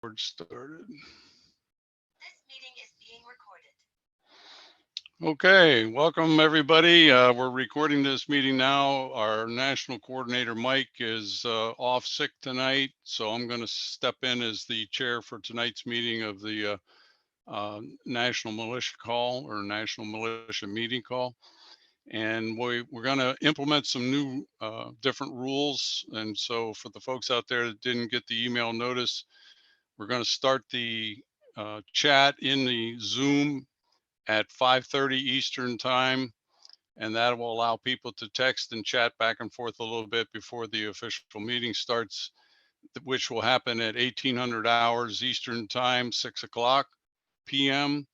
Started. This meeting is being recorded. Okay, welcome everybody. We're recording this meeting now. Our national coordinator, Mike, is off sick tonight, so I'm going to step in as the chair for tonight's meeting of the National Militia Call or National Militia Meeting Call. And we're going to implement some new different rules. And so for the folks out there that didn't get the email notice, we're going to start the chat in the Zoom at 5:30 Eastern time, and that will allow people to text and chat back and forth a little bit before the official meeting starts, which will happen at 1800 hours Eastern time, 6 o'clock p.m.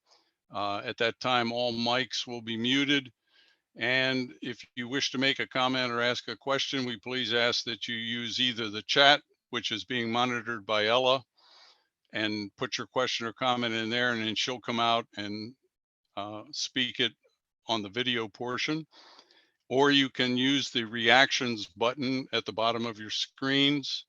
At that time, all mics will be muted. And if you wish to make a comment or ask a question, we please ask that you use either the chat, which is being monitored by Ella, and put your question or comment in there, and then she'll come out and speak it on the video portion. Or you can use the reactions button at the bottom of your screens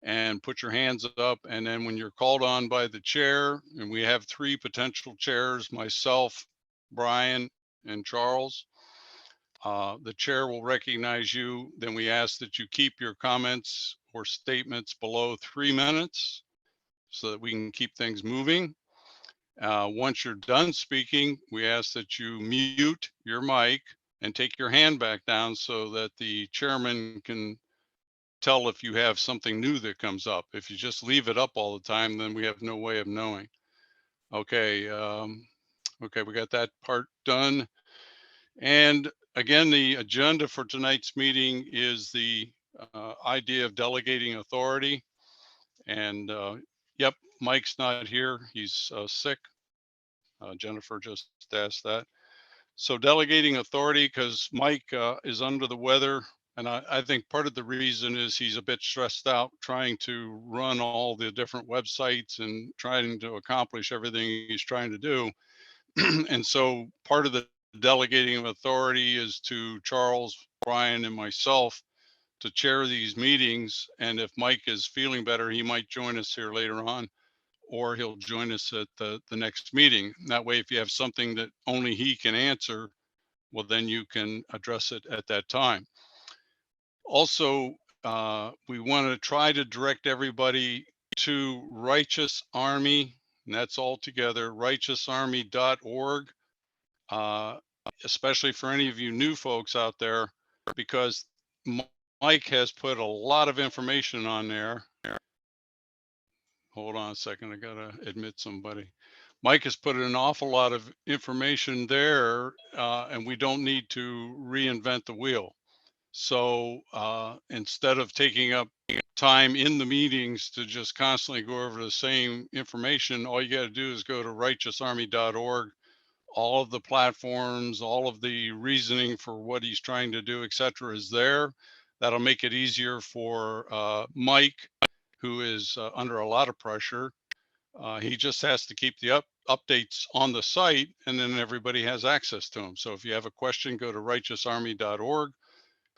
and put your hands up. And then when you're called on by the chair, and we have 3 potential chairs, myself, Brian, and Charles, the chair will recognize you. Then we ask that you keep your comments or statements below 3 minutes so that we can keep things moving. Once you're done speaking, we ask that you mute your mic and take your hand back down so that the chairman can tell if you have something new that comes up. If you just leave it up all the time, then we have no way of knowing. Okay, okay, we got that part done. And again, the agenda for tonight's meeting is the idea of delegating authority. And yep, Mike's not here. He's sick. Jennifer just asked that. So delegating authority, because Mike is under the weather. And I think part of the reason is he's a bit stressed out trying to run all the different websites and trying to accomplish everything he's trying to do. And so part of the delegating of authority is to Charles, Brian, and myself to chair these meetings. And if Mike is feeling better, he might join us here later on, or he'll join us at the next meeting. That way, if you have something that only he can answer, well, then you can address it at that time. Also, we want to try to direct everybody to Righteous Army, and that's all together, righteousarmy.org, especially for any of you new folks out there, because Mike has put a lot of information on there. Hold on a second, I gotta admit somebody. Mike has put an awful lot of information there, and we don't need to reinvent the wheel. So instead of taking up time in the meetings to just constantly go over the same information, all you got to do is go to righteousarmy.org. All of the platforms, all of the reasoning for what he's trying to do, etc., is there. That'll make it easier for Mike, who is under a lot of pressure. He just has to keep the updates on the site, and then everybody has access to them. So if you have a question, go to righteousarmy.org.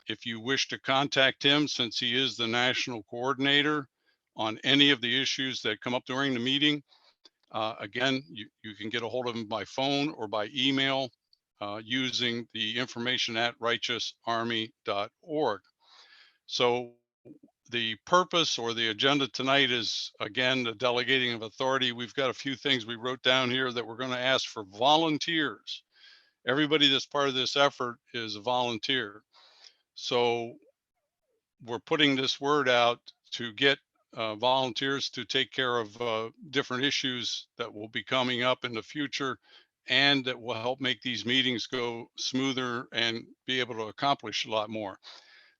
If you wish to contact him, since he is the national coordinator on any of the issues that come up during the meeting, again, you can get a hold of him by phone or by email using the information at righteousarmy.org. So the purpose or the agenda tonight is, again, the delegating of authority. We've got a few things we wrote down here that we're going to ask for volunteers. Everybody that's part of this effort is a volunteer. So we're putting this word out to get volunteers to take care of different issues that will be coming up in the future, and that will help make these meetings go smoother and be able to accomplish a lot more.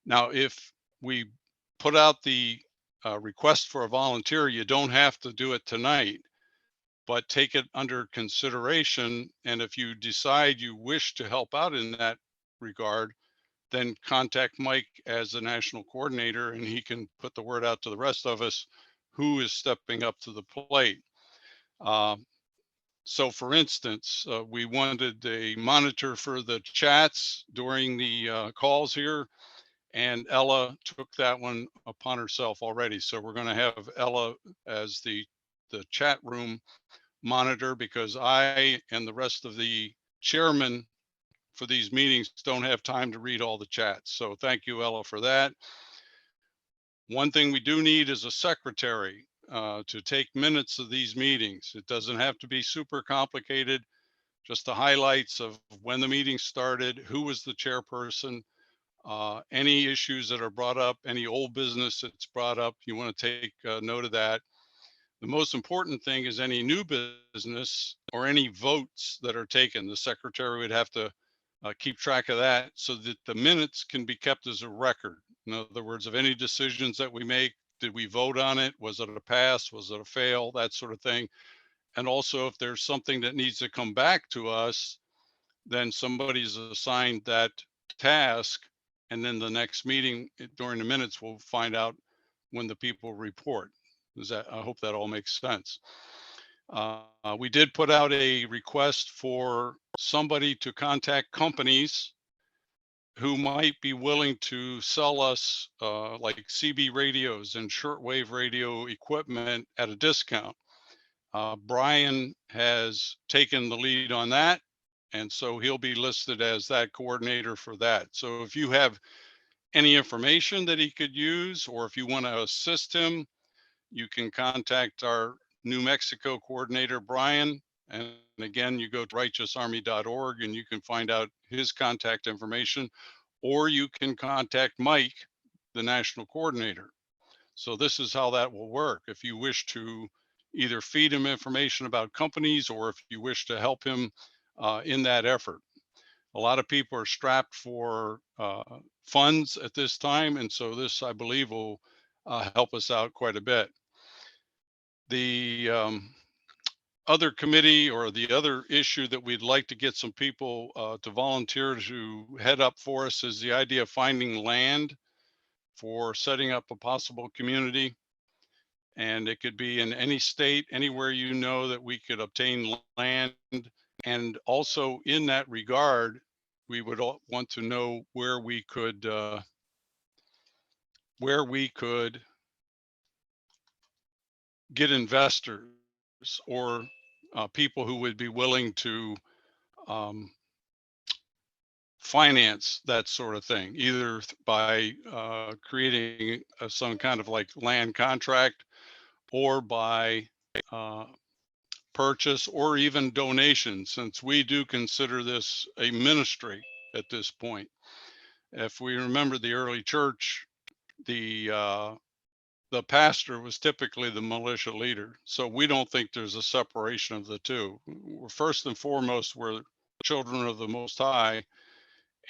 Now, if we put out the request for a volunteer, you don't have to do it tonight, but take it under consideration. And if you decide you wish to help out in that regard, then contact Mike as the national coordinator, and he can put the word out to the rest of us who is stepping up to the plate. So for instance, we wanted a monitor for the chats during the calls here, and Ella took that one upon herself already. So we're going to have Ella as the the chat room monitor, because I and the rest of the chairmen for these meetings don't have time to read all the chats. So thank you, Ella, for that. One thing we do need is a secretary to take minutes of these meetings. It doesn't have to be super complicated, just the highlights of when the meeting started, who was the chairperson, any issues that are brought up, any old business that's brought up, you want to take note of that. The most important thing is any new business or any votes that are taken. The secretary would have to keep track of that so that the minutes can be kept as a record. In other words, of any decisions that we make, did we vote on it? Was it a pass? Was it a fail? That sort of thing. And also, if there's something that needs to come back to us, then somebody's assigned that task. And then the next meeting during the minutes, we'll find out when the people report. I hope that all makes sense. We did put out a request for somebody to contact companies who might be willing to sell us like CB radios and shortwave radio equipment at a discount. Brian has taken the lead on that, and so he'll be listed as that coordinator for that. So if you have any information that he could use, or if you want to assist him, you can contact our New Mexico coordinator, Brian. And again, you go to righteousarmy.org and you can find out his contact information, or you can contact Mike, the national coordinator. So this is how that will work. If you wish to either feed him information about companies, or if you wish to help him in that effort. A lot of people are strapped for funds at this time. And so this, I believe, will help us out quite a bit. The other committee, or the other issue that we'd like to get some people to volunteer to head up for us, is the idea of finding land for setting up a possible community. And it could be in any state, anywhere you know that we could obtain land. And also in that regard, we would want to know where we could get investors, or people who would be willing to finance that sort of thing, either by creating some kind of like land contract, or by purchase, or even donation, since we do consider this a ministry at this point. If we remember the early church, the pastor was typically the militia leader. So we don't think there's a separation of the two. We're first and foremost, we're children of the Most High,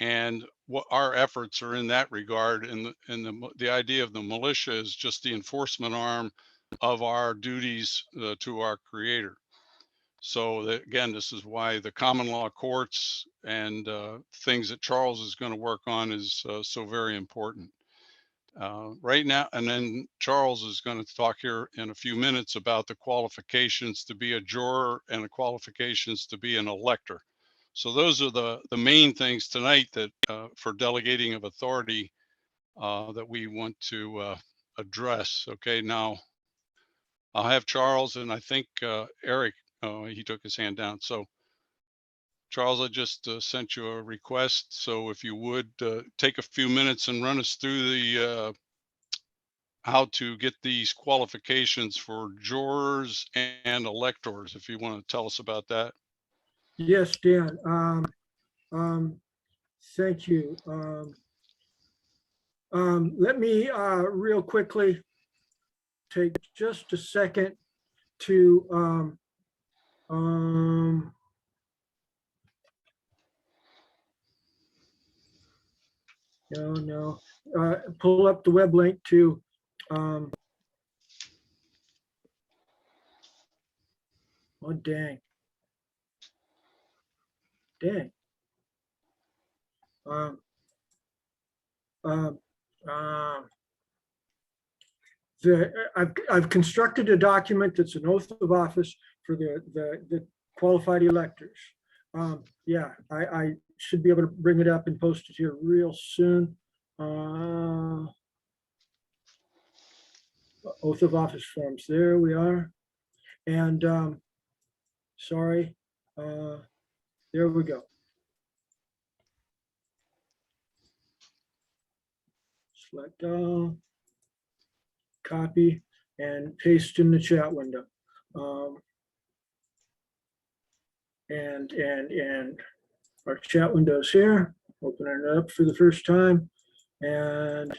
and what our efforts are in that regard. And the idea of the militia is just the enforcement arm of our duties to our Creator. So again, this is why the common law courts and things that Charles is going to work on is so very important. Right now, and then Charles is going to talk here in a few minutes about the qualifications to be a juror and the qualifications to be an elector. So those are the main things tonight that for delegating of authority that we want to address. Okay, now I'll have Charles, and I think Eric, he took his hand down. So Charles, I just sent you a request. So if you would take a few minutes and run us through the how to get these qualifications for jurors and electors, if you want to tell us about that. Yes, Dan. Thank you. Let me real quickly take just a second to pull up the web link to oh dang. I've constructed a document that's an oath of office for the qualified electors. Yeah, I should be able to bring it up and post it here real soon. Oath of office forms, there we are. And sorry, there we go. Select all, copy, and paste in the chat window. And our chat window's here. Opening it up for the first time. And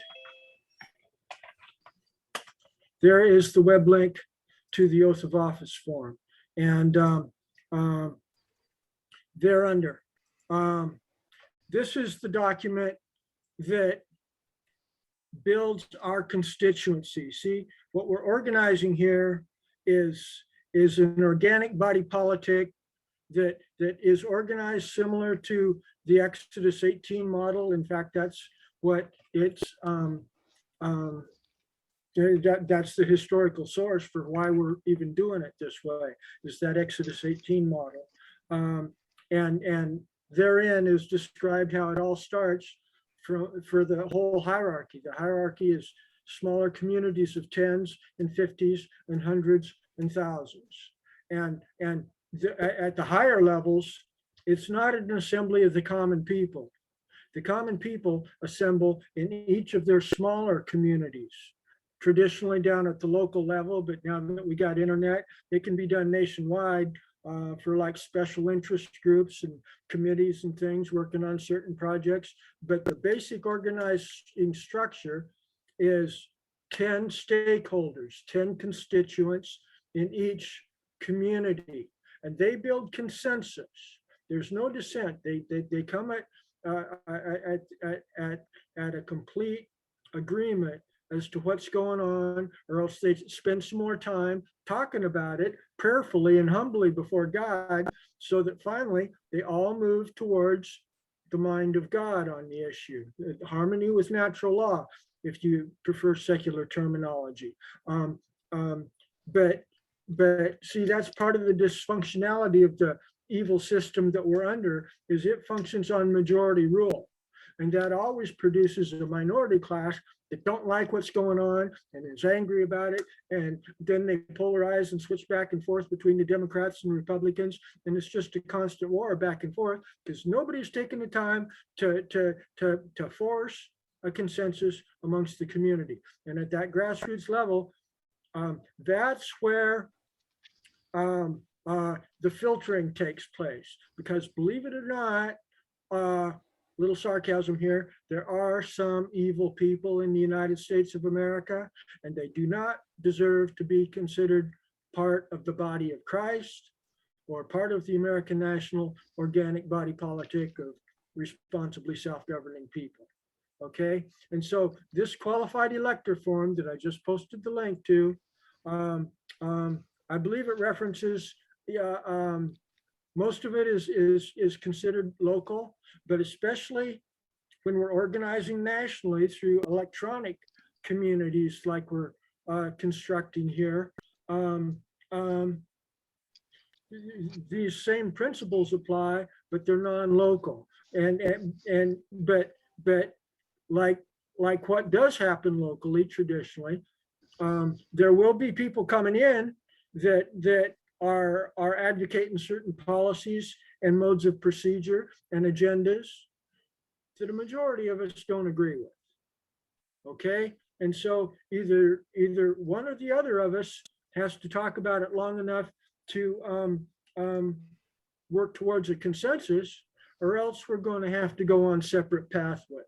there is the web link to the oath of office form. And thereunder, this is the document that builds our constituency. See, what we're organizing here is an organic body politic that is organized similar to the Exodus 18 model. In fact, that's what it's that's the historical source for why we're even doing it this way, is that Exodus 18 model. And therein is described how it all starts for the whole hierarchy. The hierarchy is smaller communities of tens and 50s and hundreds and thousands. And at the higher levels, it's not an assembly of the common people. The common people assemble in each of their smaller communities, traditionally down at the local level, but now that we got internet, it can be done nationwide for like special interest groups and committees and things working on certain projects. But the basic organizing structure is 10 stakeholders, 10 constituents in each community, and they build consensus. There's no dissent. They come at a complete agreement as to what's going on, or else they spend some more time talking about it prayerfully and humbly before God, so that finally they all move towards the mind of God on the issue. Harmony with natural law, if you prefer secular terminology. But see, that's part of the dysfunctionality of the evil system that we're under, is it functions on majority rule. And that always produces a minority class that don't like what's going on and is angry about it. And then they polarize and switch back and forth between the Democrats and Republicans. And it's just a constant war back and forth, because nobody's taken the time to force a consensus amongst the community. And at that grassroots level, that's where the filtering takes place. Because believe it or not, little sarcasm here, there are some evil people in the United States of America, and they do not deserve to be considered part of the body of Christ or part of the American national organic body politic of responsibly self-governing people. Okay, and so this qualified elector form that I just posted the link to, I believe it references, most of it is considered local, but especially when we're organizing nationally through electronic communities like we're constructing here, these same principles apply, but they're non-local. But like what does happen locally traditionally, there will be people coming in that are advocating certain policies and modes of procedure and agendas that a majority of us don't agree with. Okay, and so either one or the other of us has to talk about it long enough to work towards a consensus, or else we're going to have to go on separate pathways.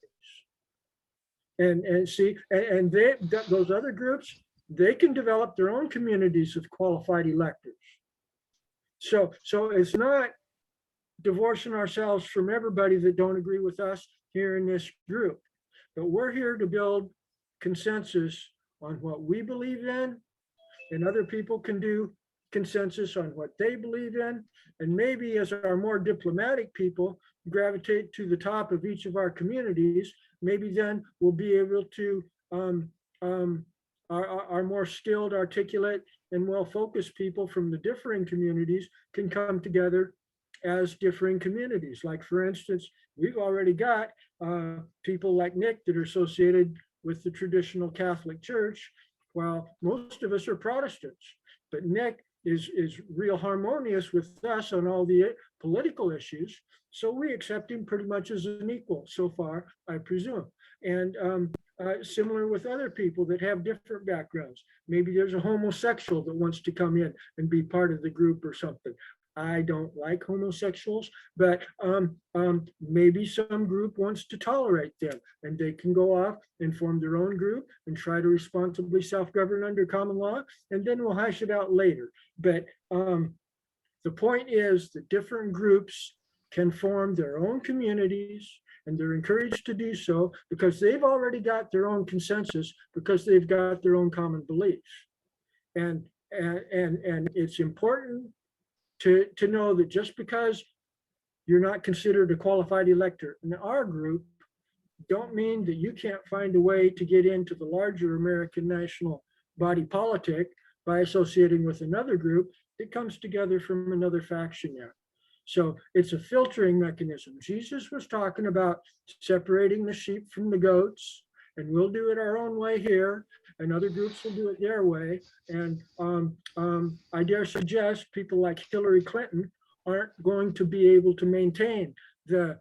And see, and those other groups, they can develop their own communities of qualified electors. So it's not divorcing ourselves from everybody that don't agree with us here in this group, but we're here to build consensus on what we believe in, and other people can do consensus on what they believe in. And maybe as our more diplomatic people gravitate to the top of each of our communities, maybe then we'll be able to, our more skilled, articulate, and well-focused people from the differing communities can come together as differing communities. Like, for instance, we've already got people like Nick that are associated with the traditional Catholic Church, while most of us are Protestants. But Nick is real harmonious with us on all the political issues. So we accept him pretty much as an equal so far, I presume. And similar with other people that have different backgrounds. Maybe there's a homosexual that wants to come in and be part of the group or something. I don't like homosexuals, but maybe some group wants to tolerate them and they can go off and form their own group and try to responsibly self-govern under common law, and then we'll hash it out later. But the point is that different groups can form their own communities, and they're encouraged to do so because they've already got their own consensus, because they've got their own common beliefs. And it's important to know that just because you're not considered a qualified elector in our group, don't mean that you can't find a way to get into the larger American national body politic by associating with another group that comes together from another faction there. So it's a filtering mechanism. Jesus was talking about separating the sheep from the goats, and we'll do it our own way here, and other groups will do it their way. And I dare suggest people like Hillary Clinton aren't going to be able to maintain the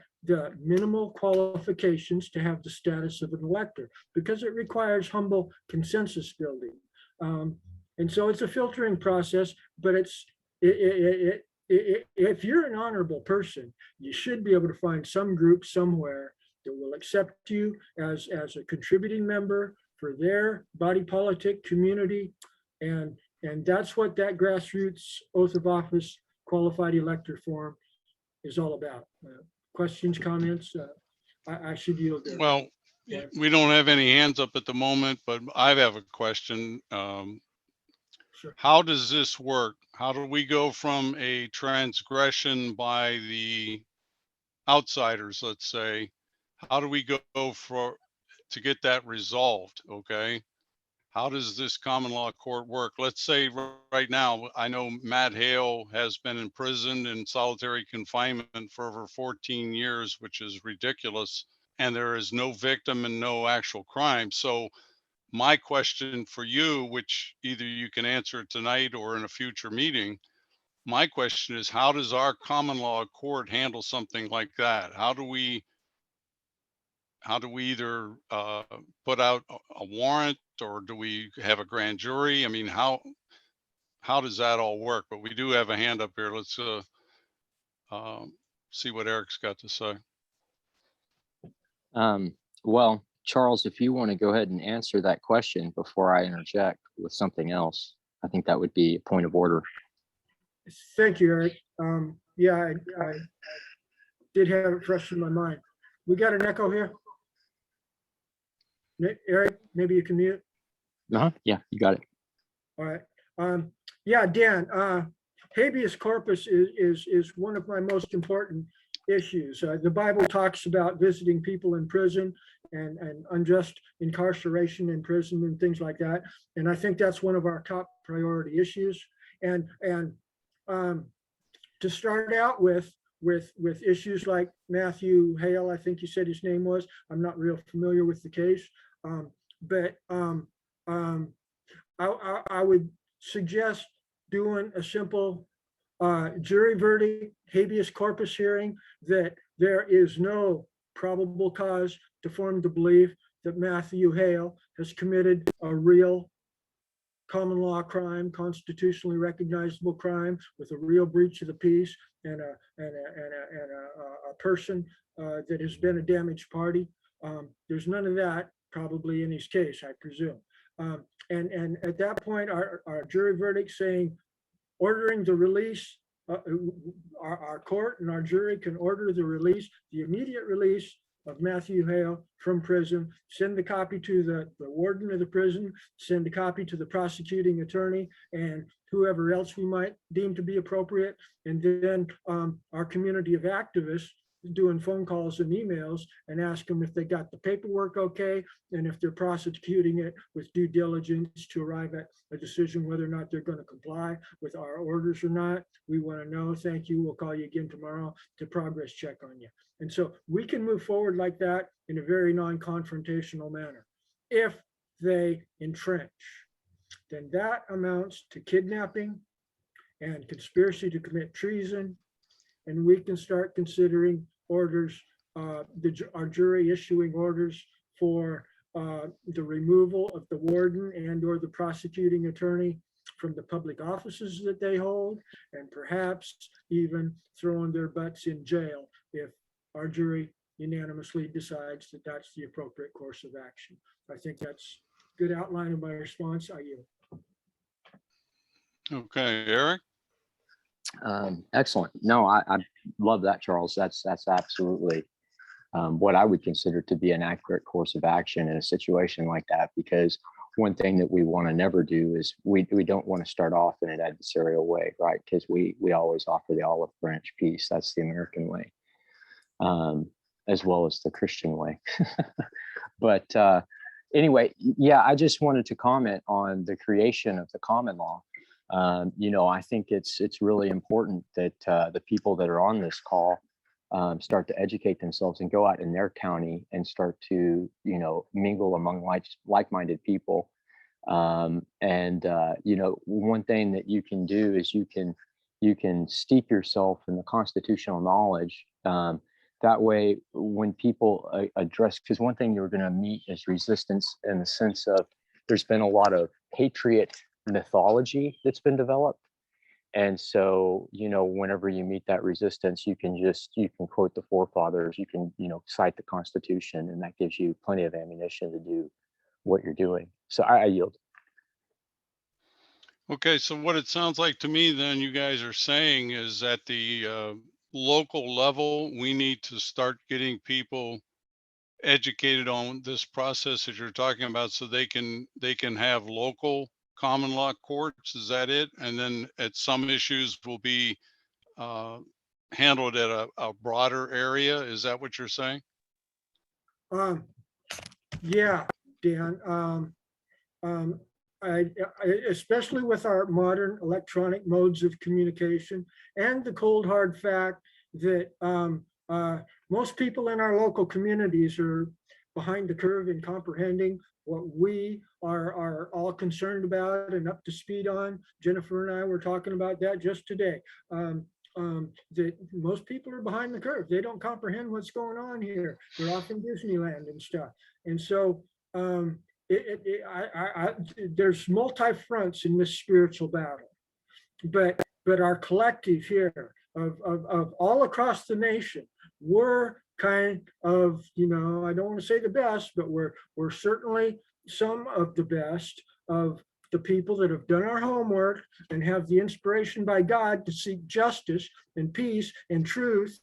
minimal qualifications to have the status of an elector, because it requires humble consensus building. And so it's a filtering process, but if you're an honorable person, you should be able to find some group somewhere that will accept you as a contributing member for their body politic community. And that's what that grassroots oath of office qualified elector form is all about. Questions, comments? I should yield there. Well, Yeah. we don't have any hands up at the moment, but I have a question. Sure. How does this work? How do we go from a transgression by the outsiders, let's say, how do we go to get that resolved? Okay. How does this common law court work? Let's say right now, I know Matt Hale has been imprisoned in solitary confinement for over 14 years, which is ridiculous. And there is no victim and no actual crime. So my question for you, which either you can answer tonight or in a future meeting, my question is, how does our common law court handle something like that? How do we either put out a warrant, or do we have a grand jury? I mean, how does that all work? But we do have a hand up here. Let's see what Eric's got to say. Well, Charles, if you want to go ahead and answer that question before I interject with something else, I think that would be a point of order. Thank you, Eric. Yeah, I did have it fresh in my mind. We got an echo here. Eric, maybe you can mute. Yeah, you got it. All right. Yeah, Dan, habeas corpus is one of my most important issues. The Bible talks about visiting people in prison and unjust incarceration in prison and things like that. And I think that's one of our top priority issues. And to start out with issues like Matthew Hale, I think you said his name was. I'm not real familiar with the case, but I would suggest doing a simple jury verdict, habeas corpus hearing, that there is no probable cause to form the belief that Matthew Hale has committed a real common law crime, constitutionally recognizable crime with a real breach of the peace and a person that has been a damaged party. There's none of that probably in his case, I presume. And at that point, our jury verdict saying, ordering the release, our court and our jury can order the release, the immediate release of Matthew Hale from prison, send the copy to the warden of the prison, send a copy to the prosecuting attorney and whoever else we might deem to be appropriate. And then our community of activists doing phone calls and emails and ask them if they got the paperwork okay, and if they're prosecuting it with due diligence to arrive at a decision whether or not they're going to comply with our orders or not. We want to know. Thank you. We'll call you again tomorrow to progress check on you. And so we can move forward like that in a very non-confrontational manner. If they entrench, then that amounts to kidnapping and conspiracy to commit treason. And we can start considering orders, our jury issuing orders for the removal of the warden and or the prosecuting attorney from the public offices that they hold, and perhaps even throwing their butts in jail if our jury unanimously decides that that's the appropriate course of action. I think that's a good outline of my response. I yield. Okay, Eric? Excellent. No, I love that, Charles. That's absolutely what I would consider to be an accurate course of action in a situation like that, because one thing that we want to never do is we don't want to start off in an adversarial way, right? Because we always offer the olive branch peace. That's the American way, as well as the Christian way. But anyway, yeah, I just wanted to comment on the creation of the common law. I think it's really important that the people that are on this call start to educate themselves and go out in their county and start to, mingle among like-minded people. One thing that you can do is you can steep yourself in the constitutional knowledge. That way, when people address, because one thing you're going to meet is resistance in the sense of there's been a lot of patriot mythology that's been developed. And so, whenever you meet that resistance, you can quote the forefathers, you can, cite the Constitution, and that gives you plenty of ammunition to do what you're doing. So I yield. Okay, so what it sounds like to me then you guys are saying is at the local level, we need to start getting people educated on this process that you're talking about so they can have local common law courts. Is that it? And then at some issues will be handled at a broader area. Is that what you're saying? Yeah, Dan. I, especially with our modern electronic modes of communication and the cold hard fact that most people in our local communities are behind the curve in comprehending what we are all concerned about and up to speed on. Jennifer and I were talking about that just today. That most people are behind the curve. They don't comprehend what's going on here. They're off in Disneyland and stuff. And so there's multi-fronts in this spiritual battle, but our collective here of all across the nation, we're kind of, I don't want to say the best, but we're certainly some of the best of the people that have done our homework and have the inspiration by God to seek justice and peace and truth.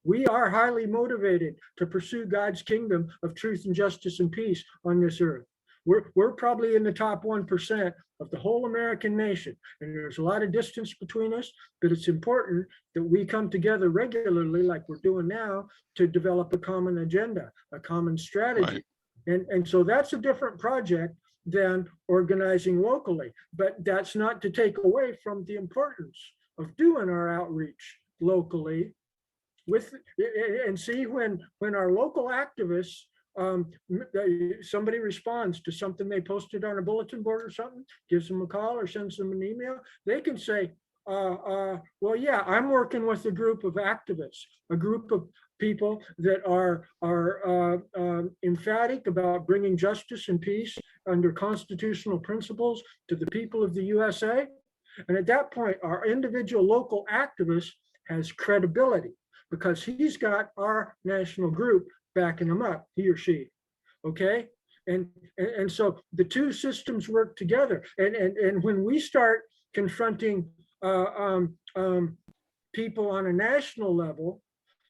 We are highly motivated to pursue God's kingdom of truth and justice and peace on this earth. We're probably in the top 1% of the whole American nation. And there's a lot of distance between us, but it's important that we come together regularly like we're doing now to develop a common agenda, a common strategy. Right. And so that's a different project than organizing locally, but that's not to take away from the importance of doing our outreach locally with, and see when our local activists, somebody responds to something they posted on a bulletin board or something, gives them a call or sends them an email, they can say, well, yeah, I'm working with a group of activists, a group of people that are emphatic about bringing justice and peace under constitutional principles to the people of the USA. And at that point, our individual local activist has credibility because he's got our national group backing him up, he or she, okay? And so the two systems work together. And when we start confronting people on a national level,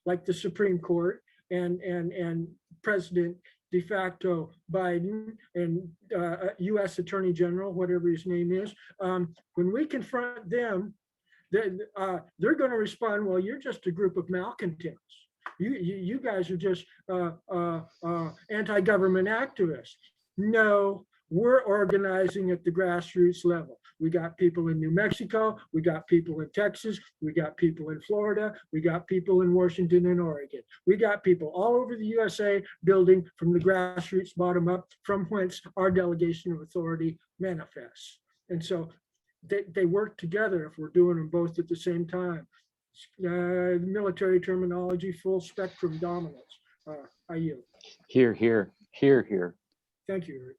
like the Supreme Court and President de facto Biden and US Attorney General, whatever his name is, when we confront them, they're going to respond, well, you're just a group of malcontents. You guys are just anti-government activists. No, we're organizing at the grassroots level. We got people in New Mexico, we got people in Texas, we got people in Florida, we got people in Washington and Oregon. We got people all over the USA building from the grassroots bottom up, from whence our delegation of authority manifests. And so they work together if we're doing them both at the same time. Military terminology, full spectrum dominance. I yield. Here, here, here, here. Thank you, Eric.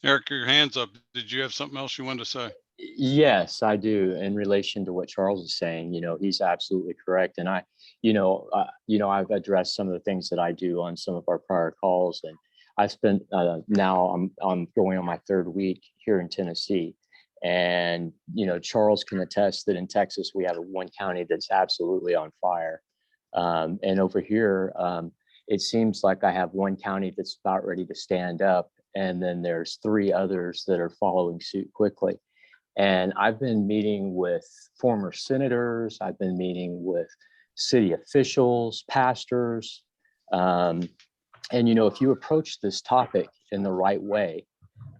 Eric, your hand's up. Did you have something else you wanted to say? Yes, I do. In relation to what Charles is saying, he's absolutely correct. And I've addressed some of the things that I do on some of our prior calls, and I spent now I'm going on my third week here in Tennessee, and Charles can attest that in Texas we have one county that's absolutely on fire, and over here it seems like I have one county that's about ready to stand up, and then there's three others that are following suit quickly. And I've been meeting with former senators. I've been meeting with city officials, pastors. And, if you approach this topic in the right way,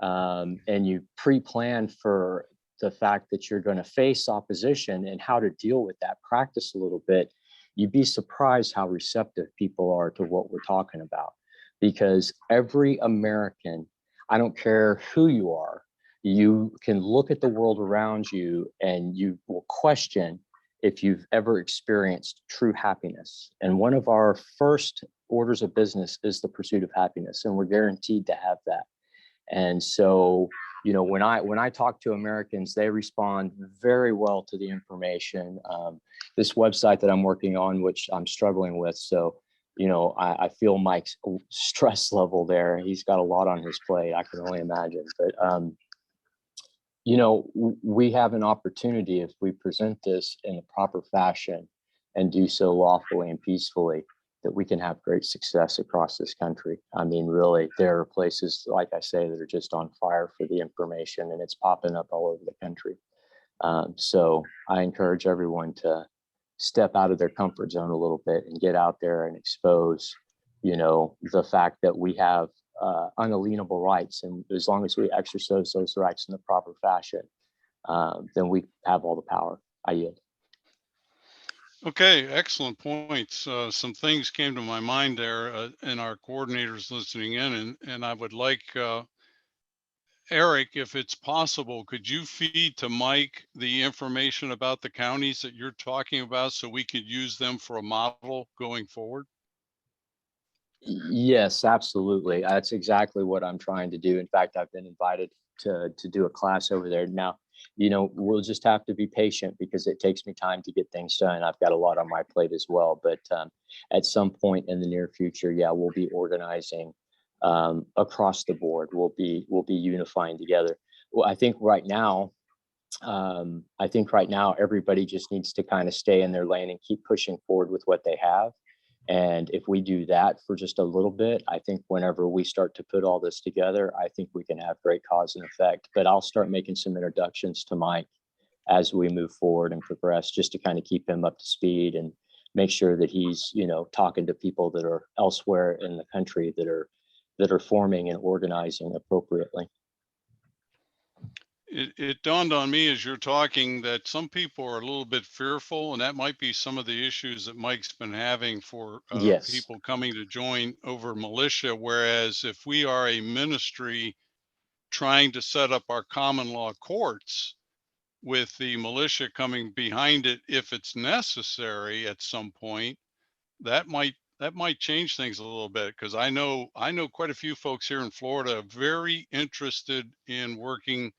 and you pre-plan for the fact that you're going to face opposition and how to deal with that, practice a little bit, you'd be surprised how receptive people are to what we're talking about. Because every American, I don't care who you are, you can look at the world around you and you will question if you've ever experienced true happiness. And one of our first orders of business is the pursuit of happiness, and we're guaranteed to have that. And so, when I talk to Americans, they respond very well to the information. This website that I'm working on, which I'm struggling with, so I feel Mike's stress level there. He's got a lot on his plate, I can only imagine. But we have an opportunity, if we present this in a proper fashion and do so lawfully and peacefully, that we can have great success across this country. I mean, really, there are places, like I say, that are just on fire for the information, and it's popping up all over the country. So I encourage everyone to step out of their comfort zone a little bit and get out there and expose, the fact that we have unalienable rights, and as long as we exercise those rights in the proper fashion, then we have all the power. I yield. Okay, excellent points. Some things came to my mind there, and our coordinators listening in, and I would like Eric, if it's possible, could you feed to Mike the information about the counties that you're talking about so we could use them for a model going forward? Yes, absolutely. That's exactly what I'm trying to do. In fact, I've been invited to do a class over there. Now, we'll just have to be patient because it takes me time to get things done. I've got a lot on my plate as well. But at some point in the near future, yeah, we'll be organizing across the board. We'll be unifying together. Well, I think right now everybody just needs to kind of stay in their lane and keep pushing forward with what they have. And if we do that for just a little bit, I think whenever we start to put all this together, I think we can have great cause and effect. But I'll start making some introductions to Mike as we move forward and progress, just to kind of keep him up to speed and make sure that he's, talking to people that are elsewhere in the country that are forming and organizing appropriately. It dawned on me as you're talking that some people are a little bit fearful, and that might be some of the issues that Mike's been having for Yes. people coming to join over militia. Whereas if we are a ministry trying to set up our common law courts with the militia coming behind it, if it's necessary at some point, that might change things a little bit, because I know quite a few folks here in Florida very interested in working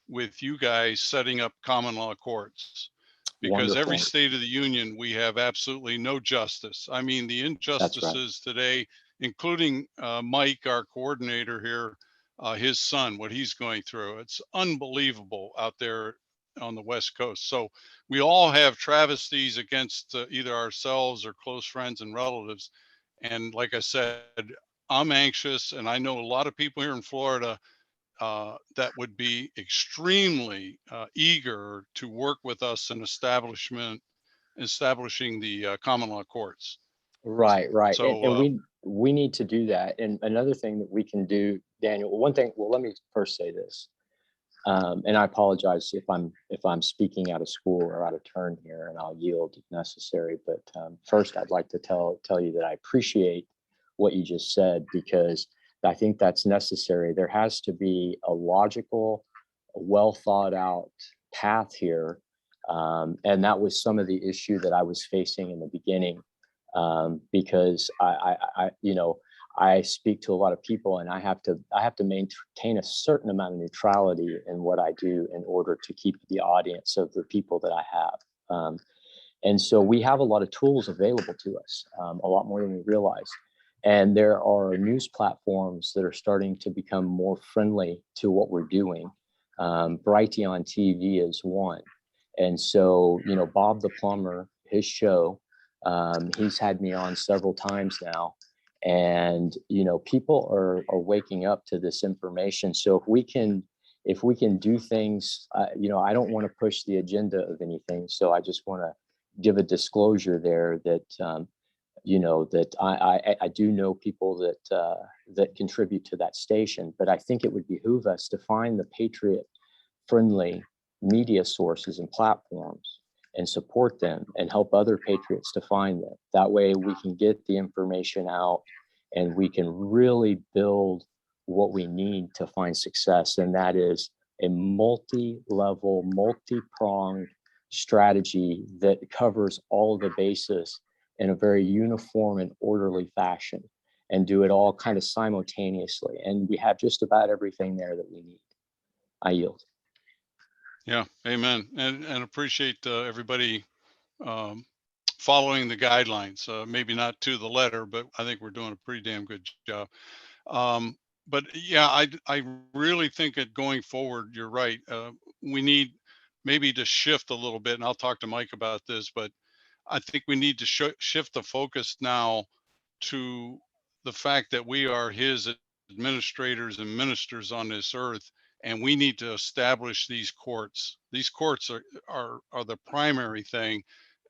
with you guys setting up common law courts, because every Wonderful. state of the union we have absolutely no justice. I mean, the That's right. injustices today, including Mike, our coordinator here, his son, what he's going through, it's unbelievable out there on the West Coast. So we all have travesties against either ourselves or close friends and relatives. And like I said, I'm anxious, and I know a lot of people here in Florida that would be extremely eager to work with us in establishing the common law courts. Right. And, So and we need to do that. And another thing that we can do, Daniel, let me first say this. And I apologize if I'm speaking out of school or out of turn here, and I'll yield if necessary. But first, I'd like to tell you that I appreciate what you just said, because I think that's necessary. There has to be a logical well thought out path here. And that was some of the issue that I was facing in the beginning, because I speak to a lot of people, and I have to maintain a certain amount of neutrality in what I do in order to keep the audience of the people that I have. And so we have a lot of tools available to us, a lot more than we realize. And there are news platforms that are starting to become more friendly to what we're doing. Brighteon TV is one. And so, Bob the Plumber, his show, he's had me on several times now. And, people are waking up to this information. So if we can do things, I don't want to push the agenda of anything. So I just want to give a disclosure there that, that I do know people that contribute to that station, but I think it would behoove us to find the patriot friendly media sources and platforms and support them and help other patriots to find them. That way we can get the information out and we can really build what we need to find success. And that is a multi-level, multi-pronged strategy that covers all the bases in a very uniform and orderly fashion, and do it all kind of simultaneously. And we have just about everything there that we need. I yield. Yeah, amen. And appreciate everybody following the guidelines. Maybe not to the letter, but I think we're doing a pretty damn good job. But yeah, I really think that going forward, you're right. We need maybe to shift a little bit, and I'll talk to Mike about this, but I think we need to shift the focus now to the fact that we are his administrators and ministers on this earth, and we need to establish these courts. These courts are the primary thing,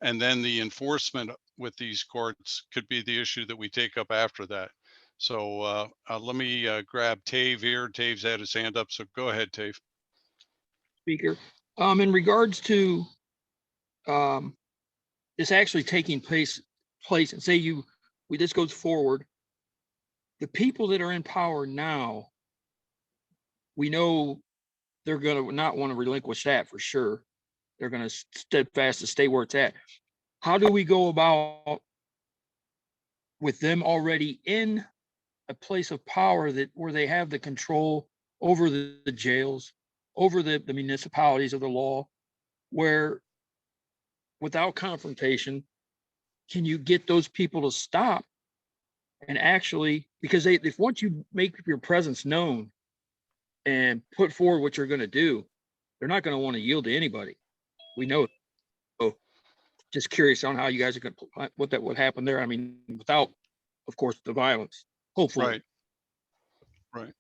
and then the enforcement with these courts could be the issue that we take up after that. So let me grab Tave here. Tave's had his hand up, so go ahead, Tave. Speaker, in regards to this actually taking place, and say this goes forward, the people that are in power now, we know they're going to not want to relinquish that for sure. They're going to steadfast to stay where it's at. How do we go about with them already in a place of power where they have the control over the jails, over the municipalities of the law, where without confrontation, can you get those people to stop and actually, because if once you make your presence known and put forward what you're going to do, they're not going to want to yield to anybody. We know it. So just curious on how you guys are going to, what that would happen there. I mean, without, of course, the violence, hopefully. Right.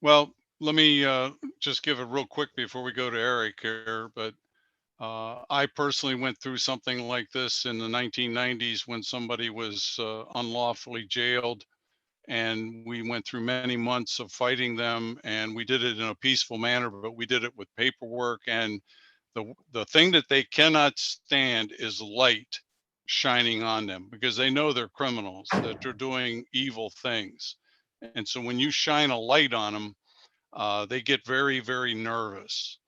Well, let me just give it real quick before we go to Eric here, but I personally went through something like this in the 1990s when somebody was unlawfully jailed, and we went through many months of fighting them, and we did it in a peaceful manner, but we did it with paperwork. And the thing that they cannot stand is light shining on them, because they know they're criminals, that they're doing evil things. And so when you shine a light on them, they get very, very nervous.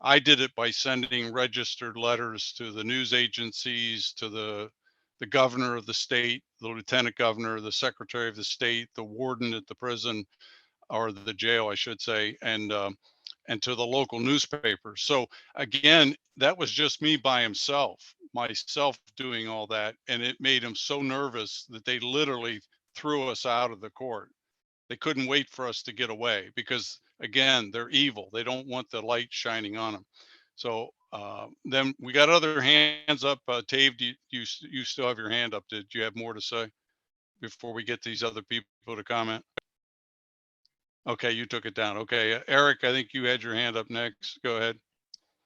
I did it by sending registered letters to the news agencies, to the governor of the state, the lieutenant governor, the secretary of the state, the warden at the prison, or the jail, I should say, and to the local newspaper. So again, that was just me by myself doing all that, and it made them so nervous that they literally threw us out of the court. They couldn't wait for us to get away, because again, they're evil. They don't want the light shining on them. So then we got other hands up. Tave, you still have your hand up. Did you have more to say before we get these other people to comment? Okay, you took it down. Okay, Eric, I think you had your hand up next. Go ahead.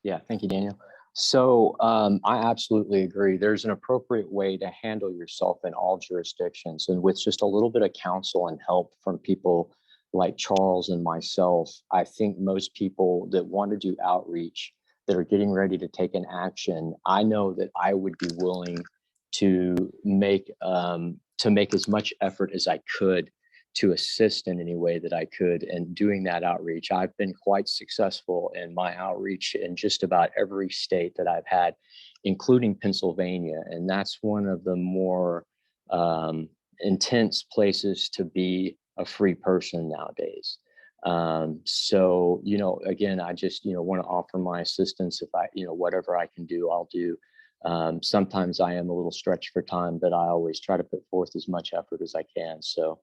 Yeah, thank you, Daniel. So I absolutely agree. There's an appropriate way to handle yourself in all jurisdictions, and with just a little bit of counsel and help from people like Charles and myself, I think most people that want to do outreach, that are getting ready to take an action, I know that I would be willing to make as much effort as I could to assist in any way that I could in doing that outreach. I've been quite successful in my outreach in just about every state that I've had, including Pennsylvania. And that's one of the more intense places to be a free person nowadays. So, again, I just, want to offer my assistance. If I, whatever I can do, I'll do. Sometimes I am a little stretched for time, but I always try to put forth as much effort as I can. So,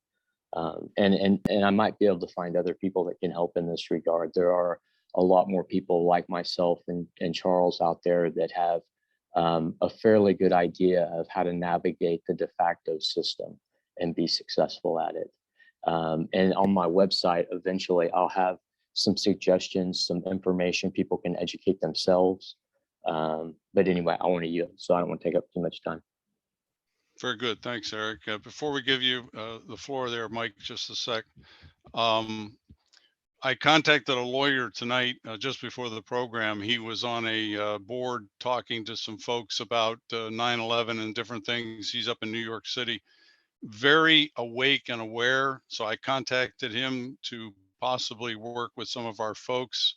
and I might be able to find other people that can help in this regard. There are a lot more people like myself and Charles out there that have a fairly good idea of how to navigate the de facto system and be successful at it. And on my website, eventually I'll have some suggestions, some information people can educate themselves. But anyway, I want to yield, so I don't want to take up too much time. Very good. Thanks, Eric. Before we give you the floor there, Mike, just a sec. I contacted a lawyer tonight just before the program. He was on a board talking to some folks about 9/11 and different things. He's up in New York City, very awake and aware. So I contacted him to possibly work with some of our folks.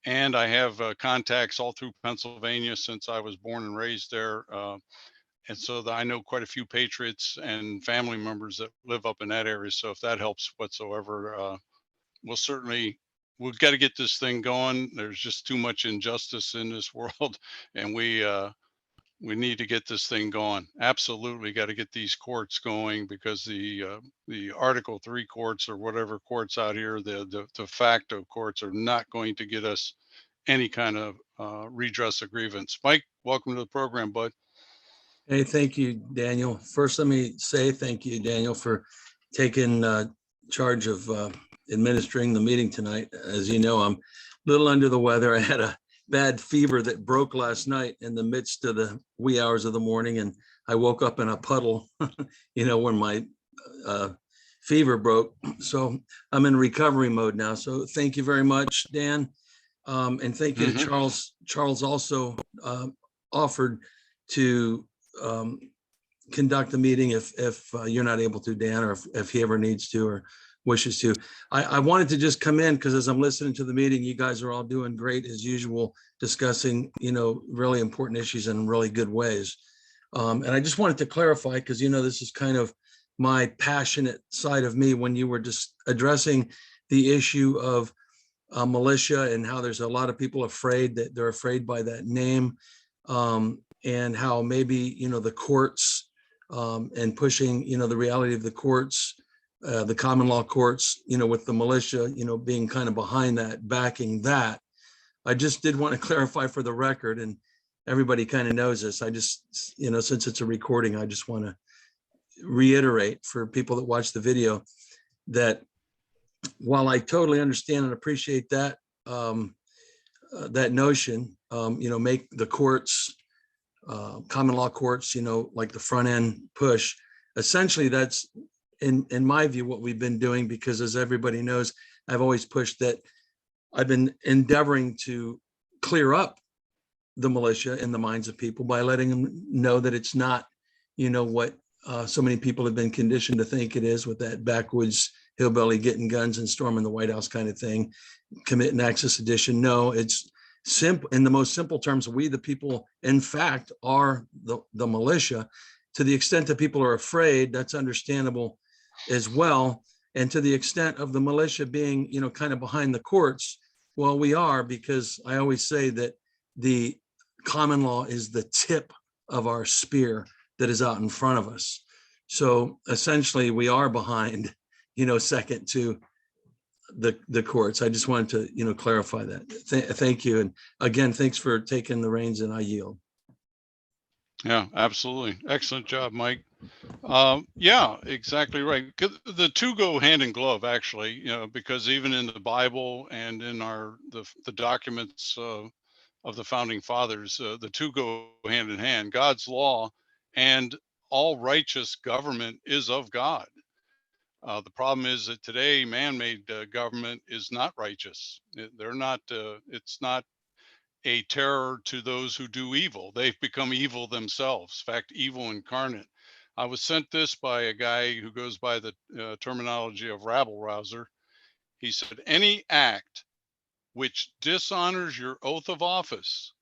And I have contacts all through Pennsylvania since I was born and raised there. And so I know quite a few patriots and family members that live up in that area. So if that helps whatsoever, we've got to get this thing going. There's just too much injustice in this world, and we need to get this thing going. Absolutely got to get these courts going, because the Article 3 courts or whatever courts out here, the de facto courts, are not going to get us any kind of redress of grievance. Mike, welcome to the program, bud. Hey, thank you, Daniel. First, let me say thank you, Daniel, for taking charge of administering the meeting tonight. As you know, I'm a little under the weather. I had a bad fever that broke last night in the midst of the wee hours of the morning, and I woke up in a puddle, when my fever broke. So I'm in recovery mode now. So thank you very much, Dan. And thank you to Charles. Charles also offered to conduct the meeting if you're not able to, Dan, or if he ever needs to or wishes to. I wanted to just come in because as I'm listening to the meeting, you guys are all doing great as usual, discussing, really important issues in really good ways. And I just wanted to clarify, because, this is kind of my passionate side of me, when you were just addressing the issue of militia and how there's a lot of people afraid, that they're afraid by that name. And how maybe, the courts and pushing, the reality of the courts, the common law courts, with the militia, being kind of behind that, backing that. I just did want to clarify for the record, and everybody kind of knows this. I just, since it's a recording, I just want to reiterate for people that watch the video that while I totally understand and appreciate that, that notion, make the courts, common law courts, like the front end push. Essentially, that's in my view what we've been doing, because as everybody knows, I've always pushed that. I've been endeavoring to clear up the militia in the minds of people by letting them know that it's not, what so many people have been conditioned to think it is, with that backwoods hillbilly getting guns and storming the White House kind of thing, committing access sedition. No, it's simple. In the most simple terms, we the people, in fact, are the militia. To the extent that people are afraid, that's understandable as well. And to the extent of the militia being, kind of behind the courts, well, we are, because I always say that the common law is the tip of our spear that is out in front of us. So essentially, we are behind, second to the courts. I just wanted to, clarify that. Thank you. And again, thanks for taking the reins, and I yield. Yeah, absolutely. Excellent job, Mike. Yeah, exactly right. The two go hand in glove, actually, because even in the Bible and in the documents of the founding fathers, the two go hand in hand. God's law and all righteous government is of God. The problem is that today man-made government is not righteous. They're not. It's not a terror to those who do evil. They've become evil themselves. In fact, evil incarnate. I was sent this by a guy who goes by the terminology of rabble rouser. He said, any act which dishonors your oath of office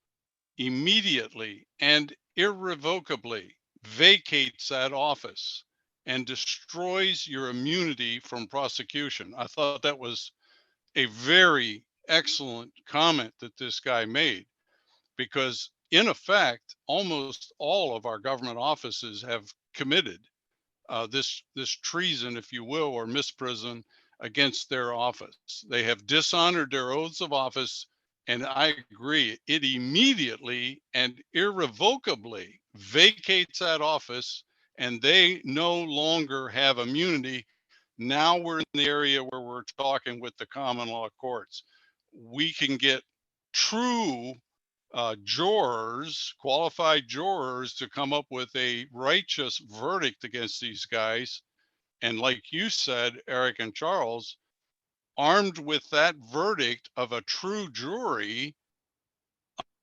immediately and irrevocably vacates that office and destroys your immunity from prosecution. I thought that was a very excellent comment that this guy made, because in effect, almost all of our government offices have committed this treason, if you will, or misprision against their office. They have dishonored their oaths of office, and I agree, it immediately and irrevocably vacates that office, and they no longer have immunity. Now we're in the area where we're talking with the common law courts. We can get true jurors, qualified jurors, to come up with a righteous verdict against these guys. And like you said, Eric and Charles, armed with that verdict of a true jury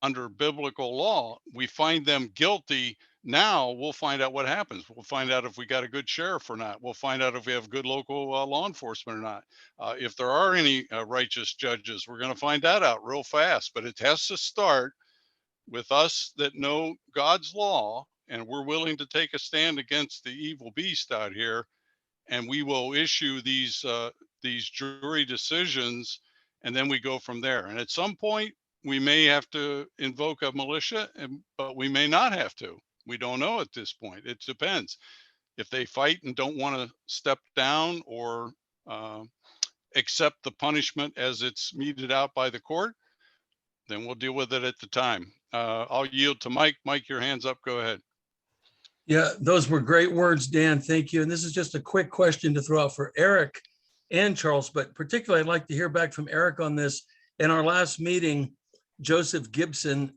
under biblical law, we find them guilty. Now we'll find out what happens. We'll find out if we got a good sheriff or not. We'll find out if we have good local law enforcement or not. If there are any righteous judges, we're going to find that out real fast. But it has to start with us that know God's law, and we're willing to take a stand against the evil beast out here, and we will issue these jury decisions, and then we go from there. And at some point, we may have to invoke a militia, but we may not have to. We don't know at this point. It depends. If they fight and don't want to step down or accept the punishment as it's meted out by the court, then we'll deal with it at the time. I'll yield to Mike. Mike, your hand's up. Go ahead. Yeah, those were great words, Dan. Thank you. And this is just a quick question to throw out for Eric and Charles, but particularly I'd like to hear back from Eric on this. In our last meeting, Joseph Gibson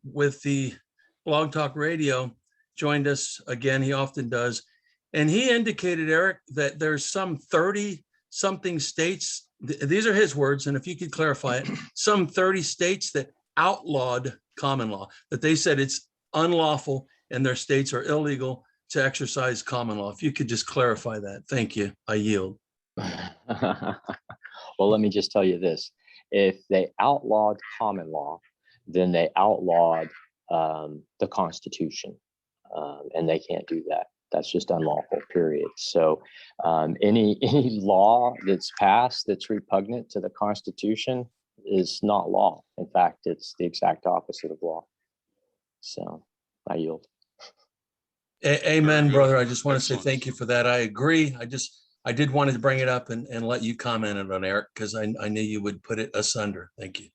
with the Blog Talk Radio joined us again. He often does. And he indicated, Eric, that there's some 30 something states. These are his words. And if you could clarify it, some 30 states that outlawed common law, that they said it's unlawful and their states are illegal to exercise common law. If you could just clarify that. Thank you. I yield. Well, let me just tell you this. If they outlawed common law, then they outlawed the Constitution, and they can't do that. That's just unlawful, period. So any law that's passed that's repugnant to the Constitution is not law. In fact, it's the exact opposite of law. So I yield. Amen, brother. I just want to say Excellent. thank you for that. I agree. I did want to bring it up and let you comment on Eric, because I knew you would put it asunder. Thank you.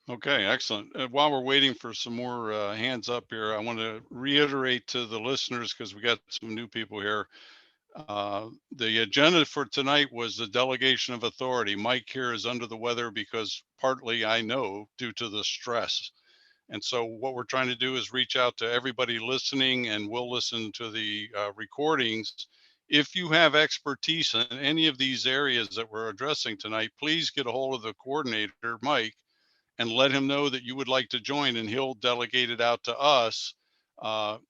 Okay, excellent. While we're waiting for some more hands up here, I want to reiterate to the listeners, because we got some new people here. The agenda for tonight was the delegation of authority. Mike here is under the weather because partly, I know, due to the stress. And so what we're trying to do is reach out to everybody listening, and we'll listen to the recordings. If you have expertise in any of these areas that we're addressing tonight, please get a hold of the coordinator, Mike, and let him know that you would like to join, and he'll delegate it out to us,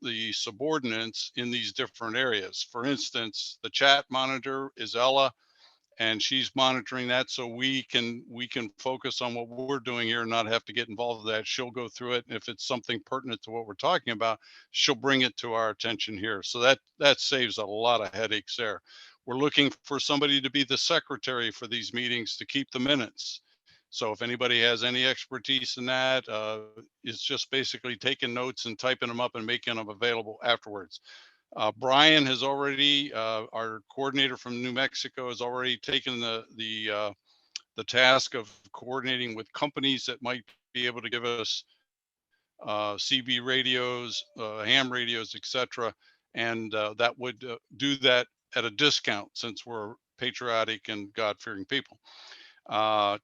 the subordinates in these different areas. For instance, the chat monitor is Ella, and she's monitoring that, so we can focus on what we're doing here and not have to get involved with that. She'll go through it, and if it's something pertinent to what we're talking about, she'll bring it to our attention here. So that saves a lot of headaches there. We're looking for somebody to be the secretary for these meetings to keep the minutes. So if anybody has any expertise in that, it's just basically taking notes and typing them up and making them available afterwards. Brian has already, our coordinator from New Mexico, has already taken the task of coordinating with companies that might be able to give us CB radios, ham radios, etc. And that would do that at a discount, since we're patriotic and God-fearing people.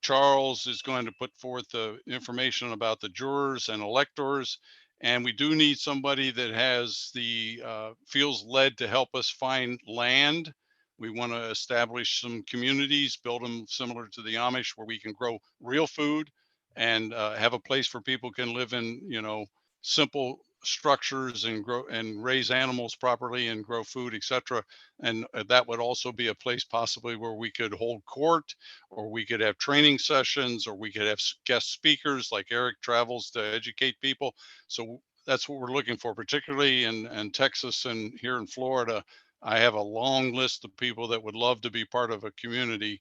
Charles is going to put forth the information about the jurors and electors. And we do need somebody that has the feels led to help us find land. We want to establish some communities, build them similar to the Amish, where we can grow real food and have a place where people can live in, simple structures and grow and raise animals properly and grow food, etc. And that would also be a place possibly where we could hold court, or we could have training sessions, or we could have guest speakers like Eric travels to educate people. So that's what we're looking for, particularly in Texas and here in Florida. I have a long list of people that would love to be part of a community.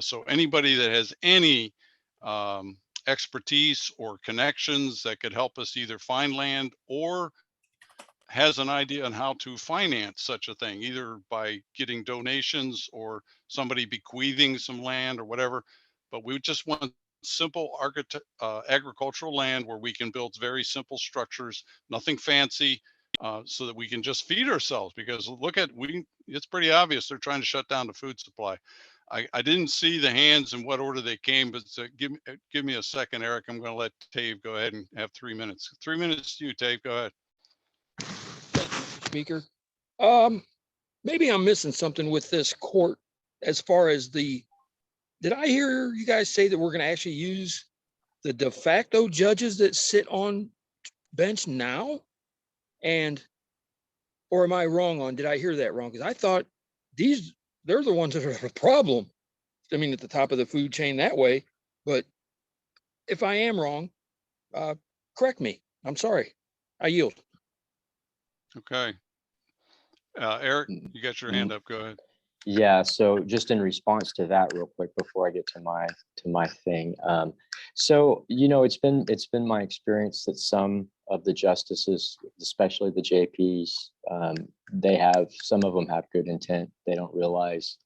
So anybody that has any um, expertise or connections that could help us either find land or has an idea on how to finance such a thing, either by getting donations or somebody bequeathing some land or whatever. But we just want simple agricultural land where we can build very simple structures, nothing fancy, so that we can just feed ourselves. Because look at, it's pretty obvious they're trying to shut down the food supply. I didn't see the hands in what order they came, but give me a second, Eric. I'm going to let Tave go ahead and have 3 minutes. 3 minutes to you, Tave. Go ahead. Speaker. Maybe I'm missing something with this court as far as did I hear you guys say that we're going to actually use the de facto judges that sit on bench now? Or am I wrong did I hear that wrong? Because I thought they're the ones that are the problem. I mean, at the top of the food chain that way. But if I am wrong, correct me. I'm sorry. I yield. Okay. Eric, you got your hand up. Go ahead. Yeah, so just in response to that real quick before I get to my thing. So, it's been my experience that some of the justices, especially the JPs, some of them have good intent. They don't realize.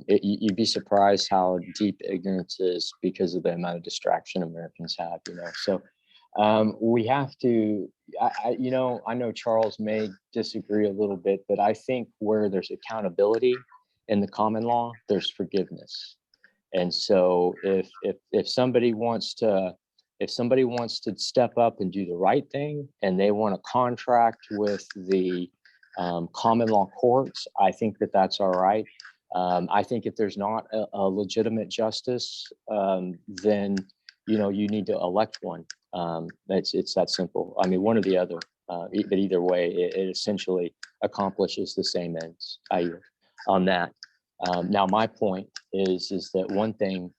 You'd be surprised how deep ignorance is because of the amount of distraction Americans have, So we have to, I know Charles may disagree a little bit, but I think where there's accountability in the common law, there's forgiveness. And so if somebody wants to step up and do the right thing, and they want to contract with the common law courts, I think that that's all right. I think if there's not a legitimate justice, then you need to elect one. It's that simple. I mean, one or the other, but either way, it essentially accomplishes the same ends. On that. Now, my point is that one thing,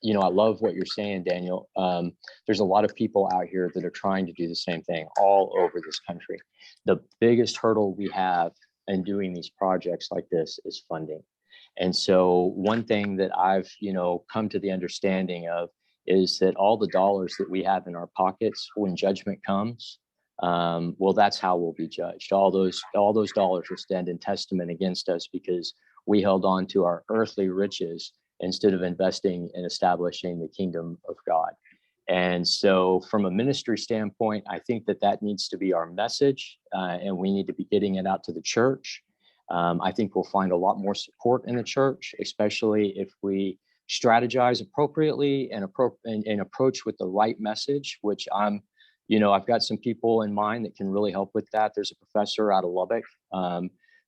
I love what you're saying, Daniel. There's a lot of people out here that are trying to do the same thing all over this country. The biggest hurdle we have in doing these projects like this is funding. And so one thing that I've, come to the understanding of is that all the dollars that we have in our pockets when judgment comes, well, that's how we'll be judged. All those dollars will stand in testament against us because we held on to our earthly riches instead of investing in establishing the kingdom of God. And so from a ministry standpoint, I think that needs to be our message, and we need to be getting it out to the church. I think we'll find a lot more support in the church, especially if we strategize appropriately and approach with the right message, which I've got some people in mind that can really help with that. There's a professor out of Lubbock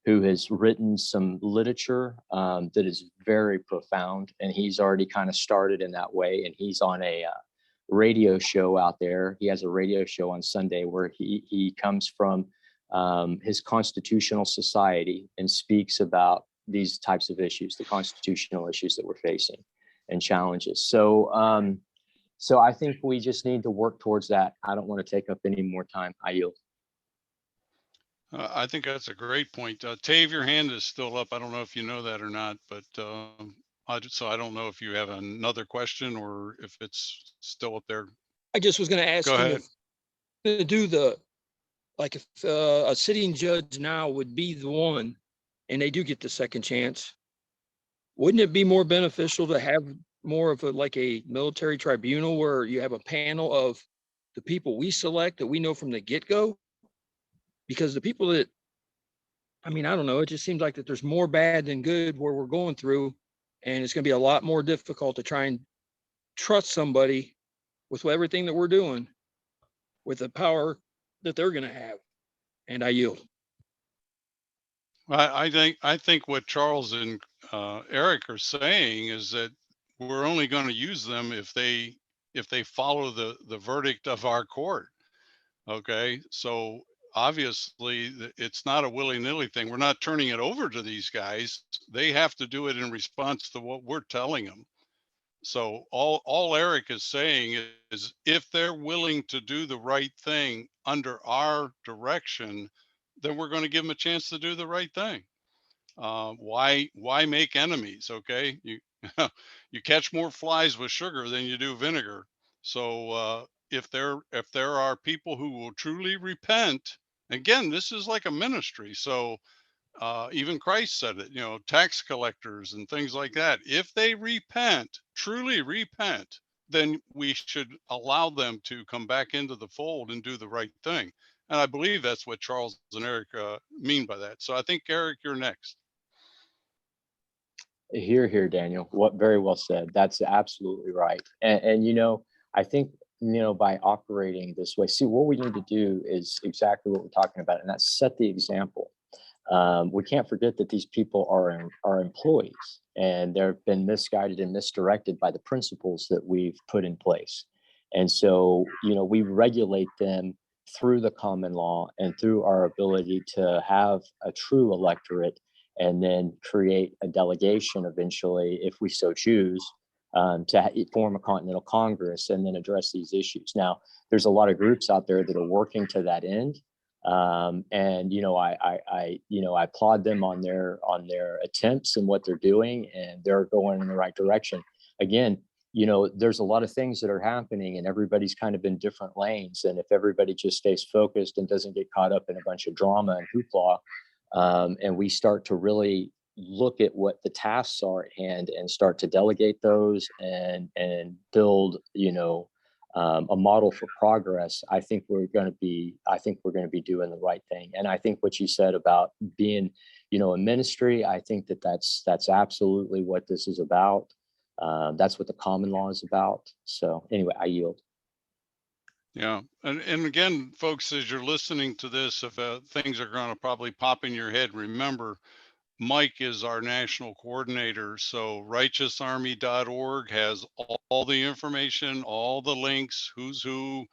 who has written some literature that is very profound, and he's already kind of started in that way. And he's on a radio show out there. He has a radio show on Sunday where he comes from his constitutional society and speaks about these types of issues, the constitutional issues that we're facing and challenges. So I think we just need to work towards that. I don't want to take up any more time. I yield. I think that's a great point. Tave, your hand is still up. I don't know if you know that or not, but so I don't know if you have another question or if it's still up there. I just was going to ask Go you ahead. to do if a sitting judge now would be the one and they do get the second chance, wouldn't it be more beneficial to have more of a military tribunal where you have a panel of the people we select that we know from the get-go? Because the people that, I don't know, it just seems like that there's more bad than good where we're going through, and it's going to be a lot more difficult to try and trust somebody with everything that we're doing with the power that they're going to have. And I yield. I think what Charles and Eric are saying is that we're only going to use them if they follow the verdict of our court. Okay, so obviously it's not a willy-nilly thing. We're not turning it over to these guys. They have to do it in response to what we're telling them. So all Eric is saying is if they're willing to do the right thing under our direction, then we're going to give them a chance to do the right thing. Why make enemies? Okay, you you catch more flies with sugar than you do vinegar. So if there are people who will truly repent, again, this is like a ministry. So even Christ said it, tax collectors and things like that. If they repent, truly repent, then we should allow them to come back into the fold and do the right thing. And I believe that's what Charles and Eric mean by that. So I think, Eric, you're next. Here, Daniel. What very well said. That's absolutely right. And I think, by operating this way, see, what we need to do is exactly what we're talking about, and that's set the example. We can't forget that these people are employees, and they've been misguided and misdirected by the principles that we've put in place. And so, we regulate them through the common law and through our ability to have a true electorate, and then create a delegation eventually, if we so choose, to form a continental Congress and then address these issues. Now, there's a lot of groups out there that are working to that end. And I applaud them on their attempts and what they're doing, and they're going in the right direction. Again, there's a lot of things that are happening, and everybody's kind of in different lanes. And if everybody just stays focused and doesn't get caught up in a bunch of drama and hoopla, and we start to really look at what the tasks are at hand and start to delegate those and build, a model for progress, I think we're going to be doing the right thing. And I think what you said about being, a ministry, I think that's absolutely what this is about. That's what the common law is about. So anyway, I yield. Yeah. And again, folks, as you're listening to this, if things are going to probably pop in your head, remember, Mike is our national coordinator. So righteousarmy.org has all the information, all the links, who's who.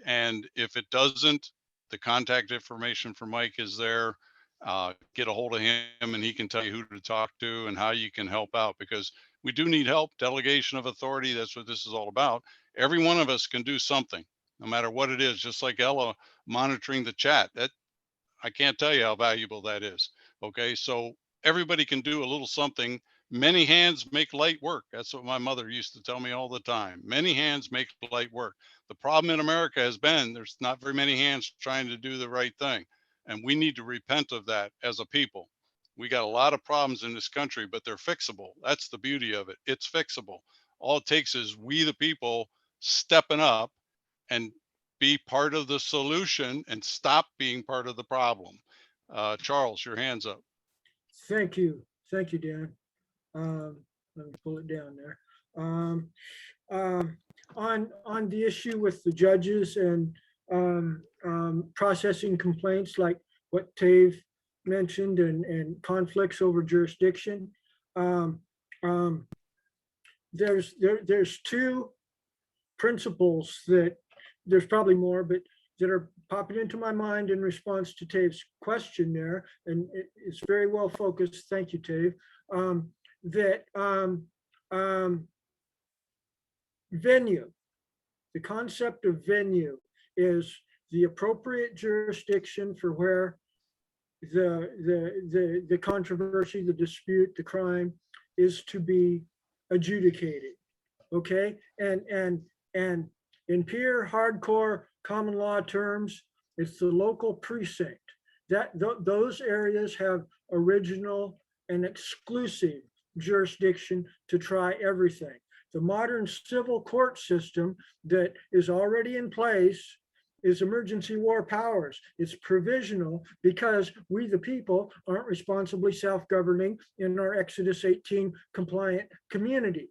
And if it doesn't, the contact information for Mike is there. Get a hold of him and he can tell you who to talk to and how you can help out, because we do need help. Delegation of authority. That's what this is all about. Every one of us can do something, no matter what it is, just like Ella monitoring the chat. That I can't tell you how valuable that is. Okay. So everybody can do a little something. Many hands make light work. That's what my mother used to tell me all the time. Many hands make light work. The problem in America has been there's not very many hands trying to do the right thing. And we need to repent of that as a people. We got a lot of problems in this country, but they're fixable. That's the beauty of it. It's fixable. All it takes is we, the people, stepping up and be part of the solution and stop being part of the problem. Charles, your hand's up. Thank you. Thank you, Dan. Let me pull it down there. On the issue with the judges and processing complaints, like what Tave mentioned, and conflicts over jurisdiction, there's two principles that there's probably more, but that are popping into my mind in response to Tave's question there, and it's very well focused. Thank you, Tave. Venue, the concept of venue is the appropriate jurisdiction for where the controversy, the dispute, the crime is to be adjudicated. Okay, and in pure hardcore common law terms, it's the local precinct. Those areas have original and exclusive jurisdiction to try everything. The modern civil court system that is already in place is emergency war powers. It's provisional because we, the people, aren't responsibly self-governing in our Exodus 18 compliant communities.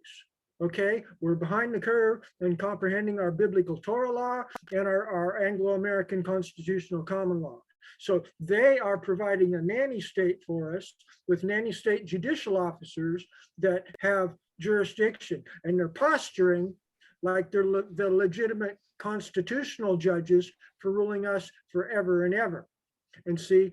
Okay, we're behind the curve in comprehending our biblical Torah law and our Anglo-American constitutional common law. So they are providing a nanny state for us with nanny state judicial officers that have jurisdiction, and they're posturing like they're the legitimate constitutional judges for ruling us forever and ever. And see,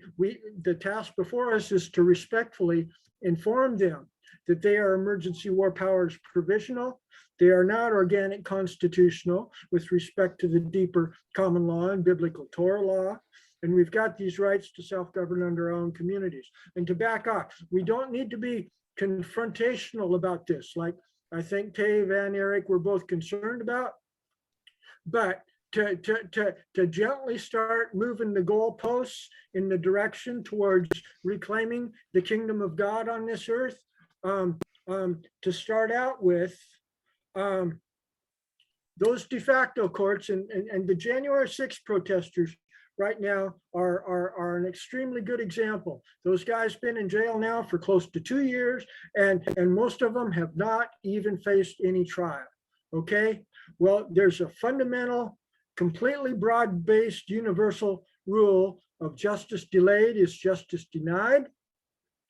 the task before us is to respectfully inform them that they are emergency war powers provisional. They are not organic constitutional with respect to the deeper common law and biblical Torah law. And we've got these rights to self-govern under our own communities. And to back off, we don't need to be confrontational about this, like I think Dave and Eric were both concerned about. But to gently start moving the goalposts in the direction towards reclaiming the kingdom of God on this earth, to start out with, those de facto courts and the January 6th protesters right now are an extremely good example. Those guys been in jail now for close to 2 years, and most of them have not even faced any trial. Okay, well, there's a fundamental, completely broad-based universal rule of justice delayed is justice denied.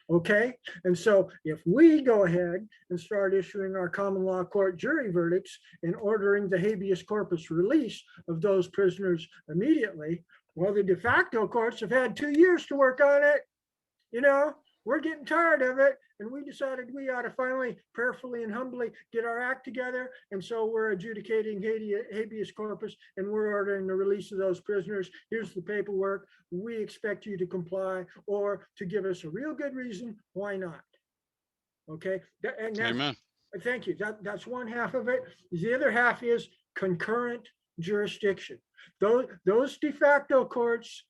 Okay, and so if we go ahead and start issuing our common law court jury verdicts and ordering the habeas corpus release of those prisoners immediately, well, the de facto courts have had 2 years to work on it. You know, we're getting tired of it, and we decided we ought to finally prayerfully and humbly get our act together. And so we're adjudicating habeas corpus, and we're ordering the release of those prisoners. Here's the paperwork. We expect you to comply or to give us a real good reason why not. Okay, and that's, Amen. thank you. That's one half of it. The other half is concurrent jurisdiction. Those de facto courts,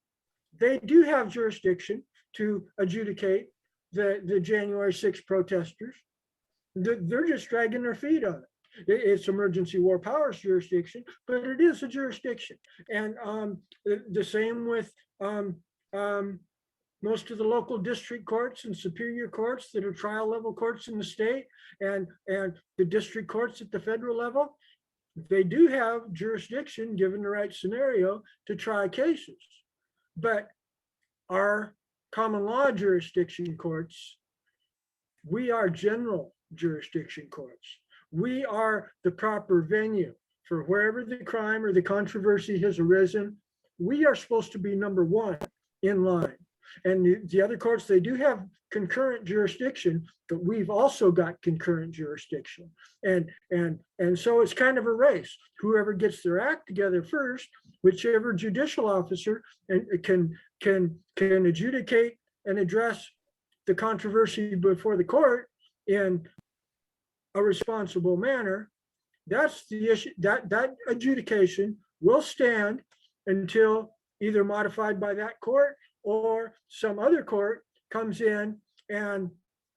they do have jurisdiction to adjudicate the January 6th protesters. They're just dragging their feet on it. It's emergency war powers jurisdiction, but it is a jurisdiction. And the same with most of the local district courts and superior courts that are trial level courts in the state, and the district courts at the federal level. They do have jurisdiction, given the right scenario, to try cases. But our common law jurisdiction courts, we are general jurisdiction courts. We are the proper venue for wherever the crime or the controversy has arisen. We are supposed to be number one in line. And the other courts, they do have concurrent jurisdiction, but we've also got concurrent jurisdiction. And so it's kind of a race. Whoever gets their act together first, whichever judicial officer can adjudicate and address the controversy before the court in a responsible manner, that's the issue. That adjudication will stand until either modified by that court or some other court comes in and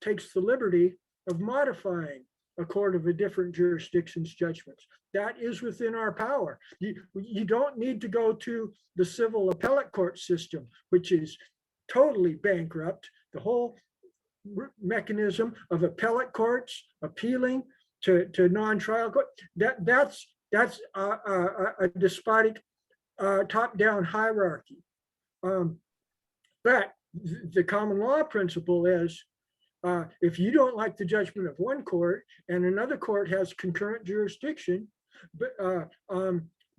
takes the liberty of modifying a court of a different jurisdiction's judgments. That is within our power. You don't need to go to the civil appellate court system, which is totally bankrupt. The whole mechanism of appellate courts appealing to non-trial court, that's a despotic top-down hierarchy. But the common law principle is, if you don't like the judgment of one court and another court has concurrent jurisdiction, but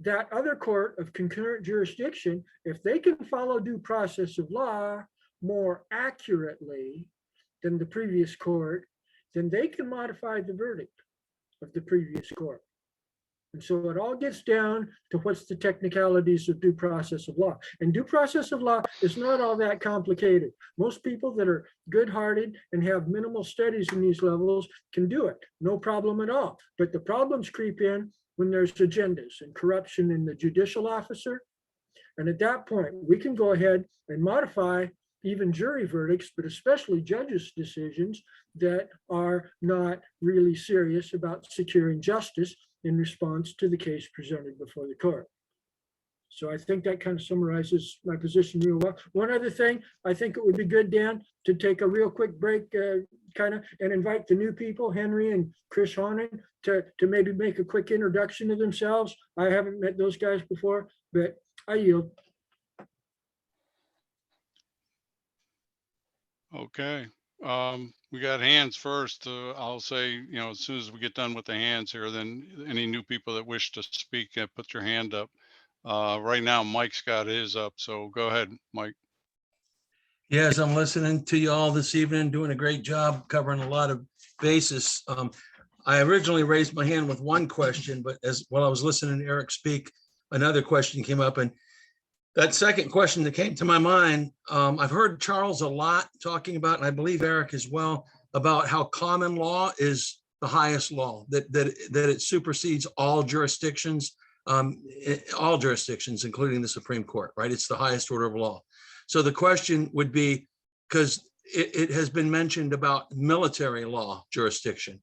that other court of concurrent jurisdiction, if they can follow due process of law more accurately than the previous court, then they can modify the verdict of the previous court. And so it all gets down to what's the technicalities of due process of law. And due process of law is not all that complicated. Most people that are good-hearted and have minimal studies in these levels can do it, no problem at all. But the problems creep in when there's agendas and corruption in the judicial officer. And at that point, we can go ahead and modify even jury verdicts, but especially judges' decisions that are not really serious about securing justice in response to the case presented before the court. So I think that kind of summarizes my position real well. One other thing, I think it would be good, Dan, to take a real quick break and invite the new people, Henry and Chris Honan, to maybe make a quick introduction of themselves. I haven't met those guys before, but I yield. Okay. We got hands first. I'll say, as soon as we get done with the hands here, then any new people that wish to speak, put your hand up. Right now, Mike's got his up, so go ahead, Mike. Yes, I'm listening to you all this evening, doing a great job covering a lot of bases. I originally raised my hand with one question, but while I was listening to Eric speak, another question came up, and that second question that came to my mind, I've heard Charles a lot talking about, and I believe Eric as well, about how common law is the highest law, that it supersedes all jurisdictions, including the Supreme Court, right? It's the highest order of law. So the question would be, because it has been mentioned about military law jurisdiction,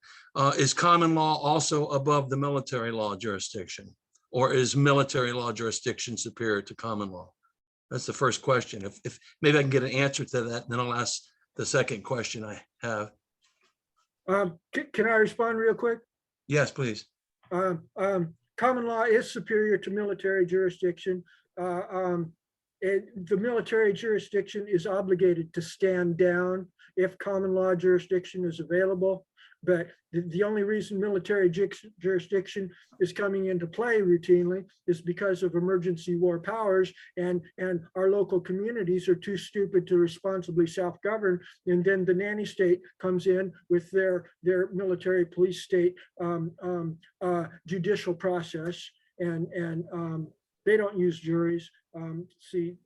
is common law also above the military law jurisdiction? Or is military law jurisdiction superior to common law? That's the first question. If maybe I can get an answer to that, and then I'll ask the second question I have. Can I respond real quick? Yes, please. Common law is superior to military jurisdiction. The military jurisdiction is obligated to stand down if common law jurisdiction is available. But the only reason military jurisdiction is coming into play routinely is because of emergency war powers, and our local communities are too stupid to responsibly self-govern. And then the nanny state comes in with their military police state judicial process, and they don't use juries. See,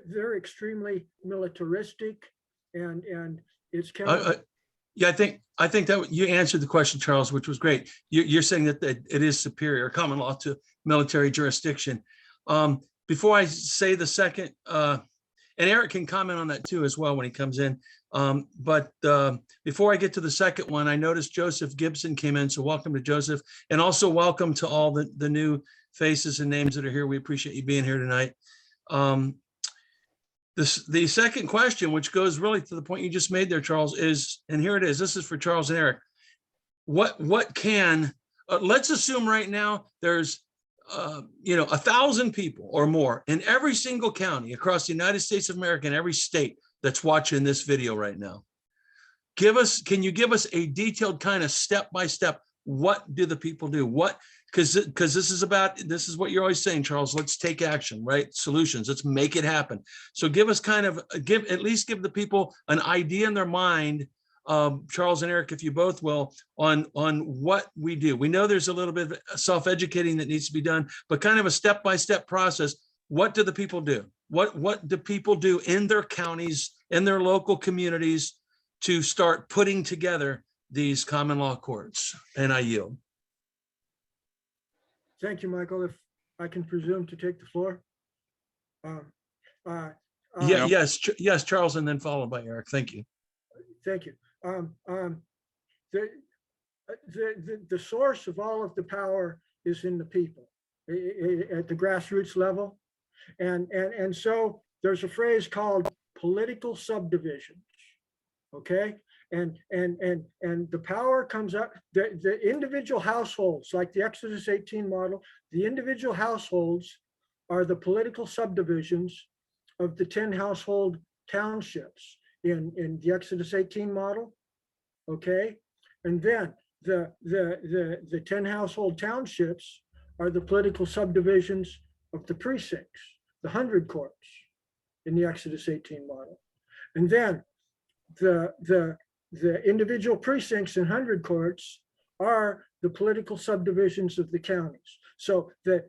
they're extremely militaristic, and it's kind of. Yeah, I think that you answered the question, Charles, which was great. You're saying that it is superior common law to military jurisdiction. Before I say the second, and Eric can comment on that too as well when he comes in. But before I get to the second one, I noticed Joseph Gibson came in, so welcome to Joseph, and also welcome to all the new faces and names that are here. We appreciate you being here tonight. The second question, which goes really to the point you just made there, Charles, is, and here it is, this is for Charles and Eric. What can, let's assume right now there's 1,000 people or more in every single county across the United States of America, in every state that's watching this video right now. Can you give us a detailed kind of step-by-step, what do the people do? Because this is what you're always saying, Charles, let's take action, right? Solutions, let's make it happen. So give us at least give the people an idea in their mind, Charles and Eric, if you both will, on what we do. We know there's a little bit of self-educating that needs to be done, but kind of a step-by-step process. What do the people do? What do people do in their counties, in their local communities to start putting together these common law courts? And I yield. Thank you, Michael. If I can presume to take the floor. Yes, Charles, and then followed by Eric. Thank you. Thank you. The source of all of the power is in the people at the grassroots level. And so there's a phrase called political subdivisions. Okay. And the power comes up, the individual households, like the Exodus 18 model, the individual households are the political subdivisions of the 10 household townships in the Exodus 18 model. Okay. And then the 10 household townships are the political subdivisions of the precincts, the 100 courts in the Exodus 18 model. And then the individual precincts and 100 courts are the political subdivisions of the counties. So the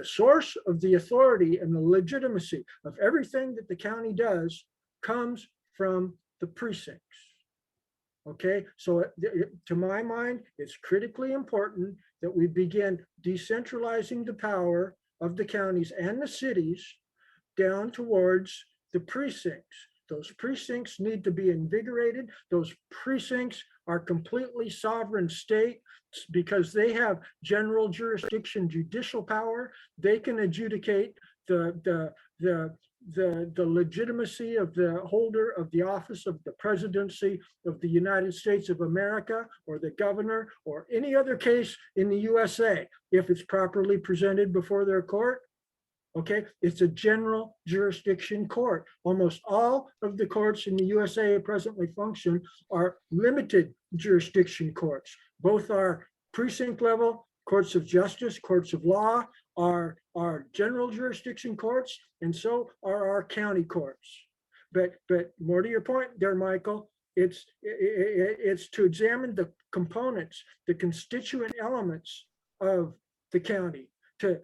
source of the authority and the legitimacy of everything that the county does comes from the precincts. Okay, so to my mind, it's critically important that we begin decentralizing the power of the counties and the cities down towards the precincts. Those precincts need to be invigorated. Those precincts are completely sovereign states because they have general jurisdiction, judicial power. They can adjudicate the legitimacy of the holder of the office of the presidency of the United States of America, or the governor, or any other case in the USA. If it's properly presented before their court, Okay, it's a general jurisdiction court. Almost all of the courts in the USA presently function are limited jurisdiction courts. Both are precinct level, courts of justice, courts of law, are general jurisdiction courts, and so are our county courts. But more to your point there, Michael, it's to examine the components, the constituent elements of the county, to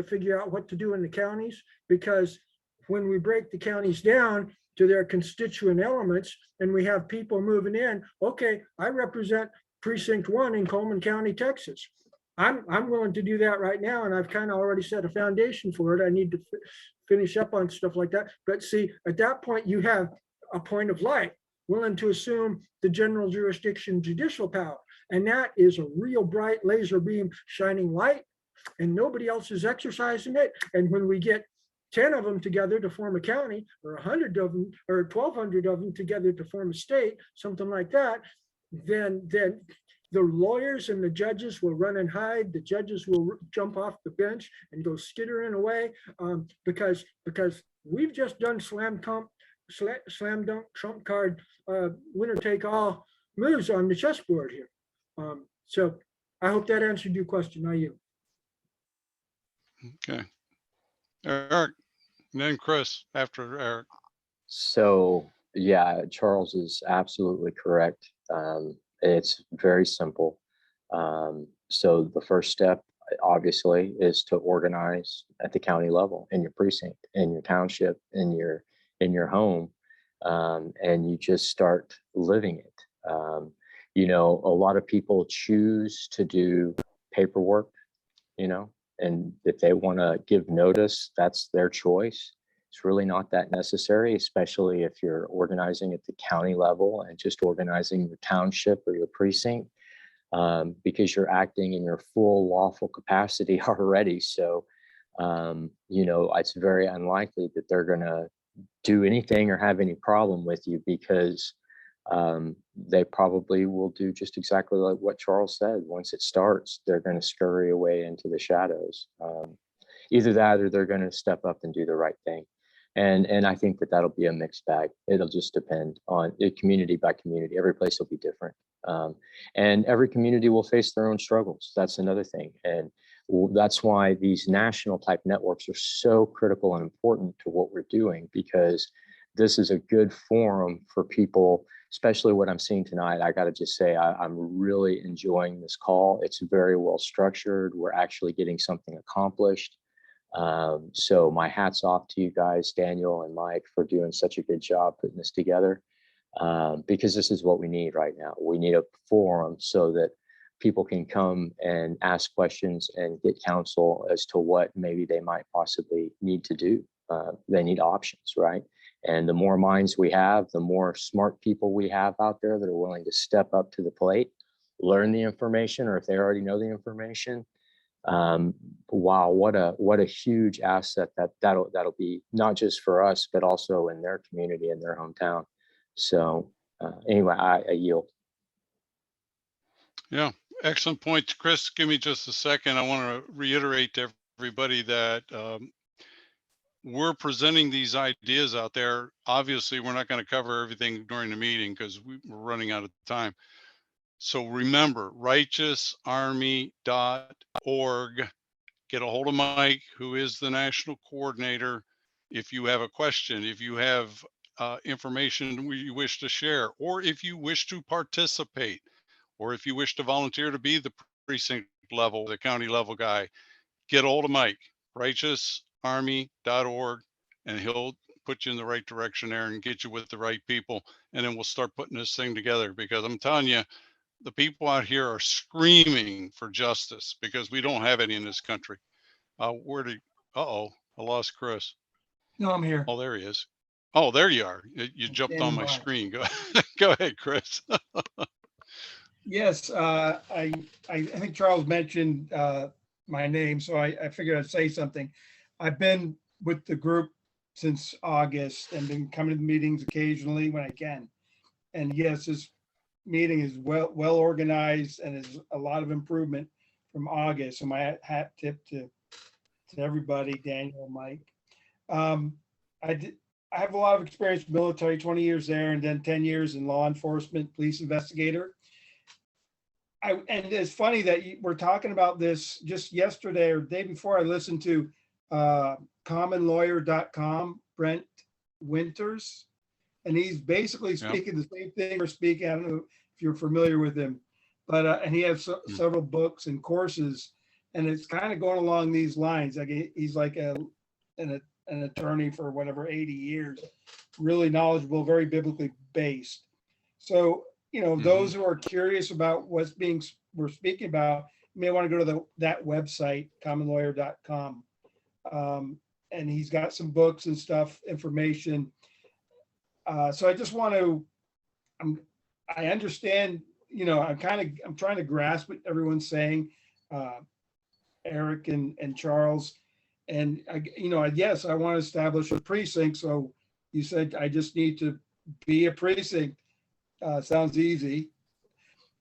figure out what to do in the counties, because when we break the counties down to their constituent elements and we have people moving in, okay, I represent precinct 1 in Coleman County, Texas. I'm willing to do that right now, and I've kind of already set a foundation for it. I need to finish up on stuff like that. But see, at that point, you have a point of light willing to assume the general jurisdiction judicial power. And that is a real bright laser beam shining light, and nobody else is exercising it. And when we get 10 of them together to form a county, or 100 of them, or 1,200 of them together to form a state, something like that, then the lawyers and the judges will run and hide. The judges will jump off the bench and go skittering away, because we've just done slam dunk trump card, winner take all moves on the chessboard here. So I hope that answered your question. Now you. Okay. Eric, and then Chris after Eric. So yeah, Charles is absolutely correct. It's very simple. So the first step, obviously, is to organize at the county level, in your precinct, in your township, in your home, and you just start living it. You know, a lot of people choose to do paperwork, you know, and if they want to give notice, that's their choice. It's really not that necessary, especially if you're organizing at the county level and just organizing your township or your precinct, because you're acting in your full lawful capacity already. So, you know, it's very unlikely that they're going to do anything or have any problem with you, because they probably will do just exactly like what Charles said. Once it starts, they're going to scurry away into the shadows. Either that, or they're going to step up and do the right thing. And I think that that'll be a mixed bag. It'll just depend on it, community by community. Every place will be different. And every community will face their own struggles. That's another thing. And that's why these national type networks are so critical and important to what we're doing, because this is a good forum for people, especially what I'm seeing tonight. I got to just say, I'm really enjoying this call. It's very well structured. We're actually getting something accomplished. So my hat's off to you guys, Daniel and Mike, for doing such a good job putting this together, because this is what we need right now. We need a forum so that people can come and ask questions and get counsel as to what maybe they might possibly need to do. They need options, right? And the more minds we have, the more smart people we have out there that are willing to step up to the plate, learn the information, or if they already know the information, wow, what a huge asset that'll be, not just for us, but also in their community, in their hometown. So anyway, I yield. Yeah, excellent point, Chris. Give me just a second. I want to reiterate to everybody that we're presenting these ideas out there. Obviously, we're not going to cover everything during the meeting because we're running out of time. So remember, righteousarmy.org. Get a hold of Mike, who is the national coordinator. If you have a question, if you have information you wish to share, or if you wish to participate, or if you wish to volunteer to be the precinct level, the county level guy, get a hold of Mike, righteousarmy.org, and he'll put you in the right direction there and get you with the right people. And then we'll start putting this thing together, because I'm telling you, the people out here are screaming for justice because we don't have any in this country. Uh-oh, I lost Chris. No, I'm here. Oh, there he is. Oh, there you are. You jumped on my screen. Go ahead, Chris. Yes, I think Charles mentioned my name, so I figured I'd say something. I've been with the group since August and been coming to the meetings occasionally when I can. And yes, this meeting is well organized and is a lot of improvement from August. So my hat tip to to everybody, Daniel, Mike. I have a lot of experience in military, 20 years there, and then 10 years in law enforcement, police investigator. And it's funny that we're talking about this just yesterday or the day before. I listened to commonlawyer.com, Brent Winters, and he's basically speaking the same thing we're speaking. I don't know if you're familiar with him, but and he has several books and courses, and it's kind of going along these lines. Like he's like an attorney for whatever 80 years, really knowledgeable, very biblically based. So, those who are curious about we're speaking about, you may want to go to that website, commonlawyer.com. And he's got some books and stuff, information. So I just want to, I understand, I'm trying to grasp what everyone's saying, Eric and Charles. And yes, I want to establish a precinct. So you said I just need to be a precinct. Sounds easy.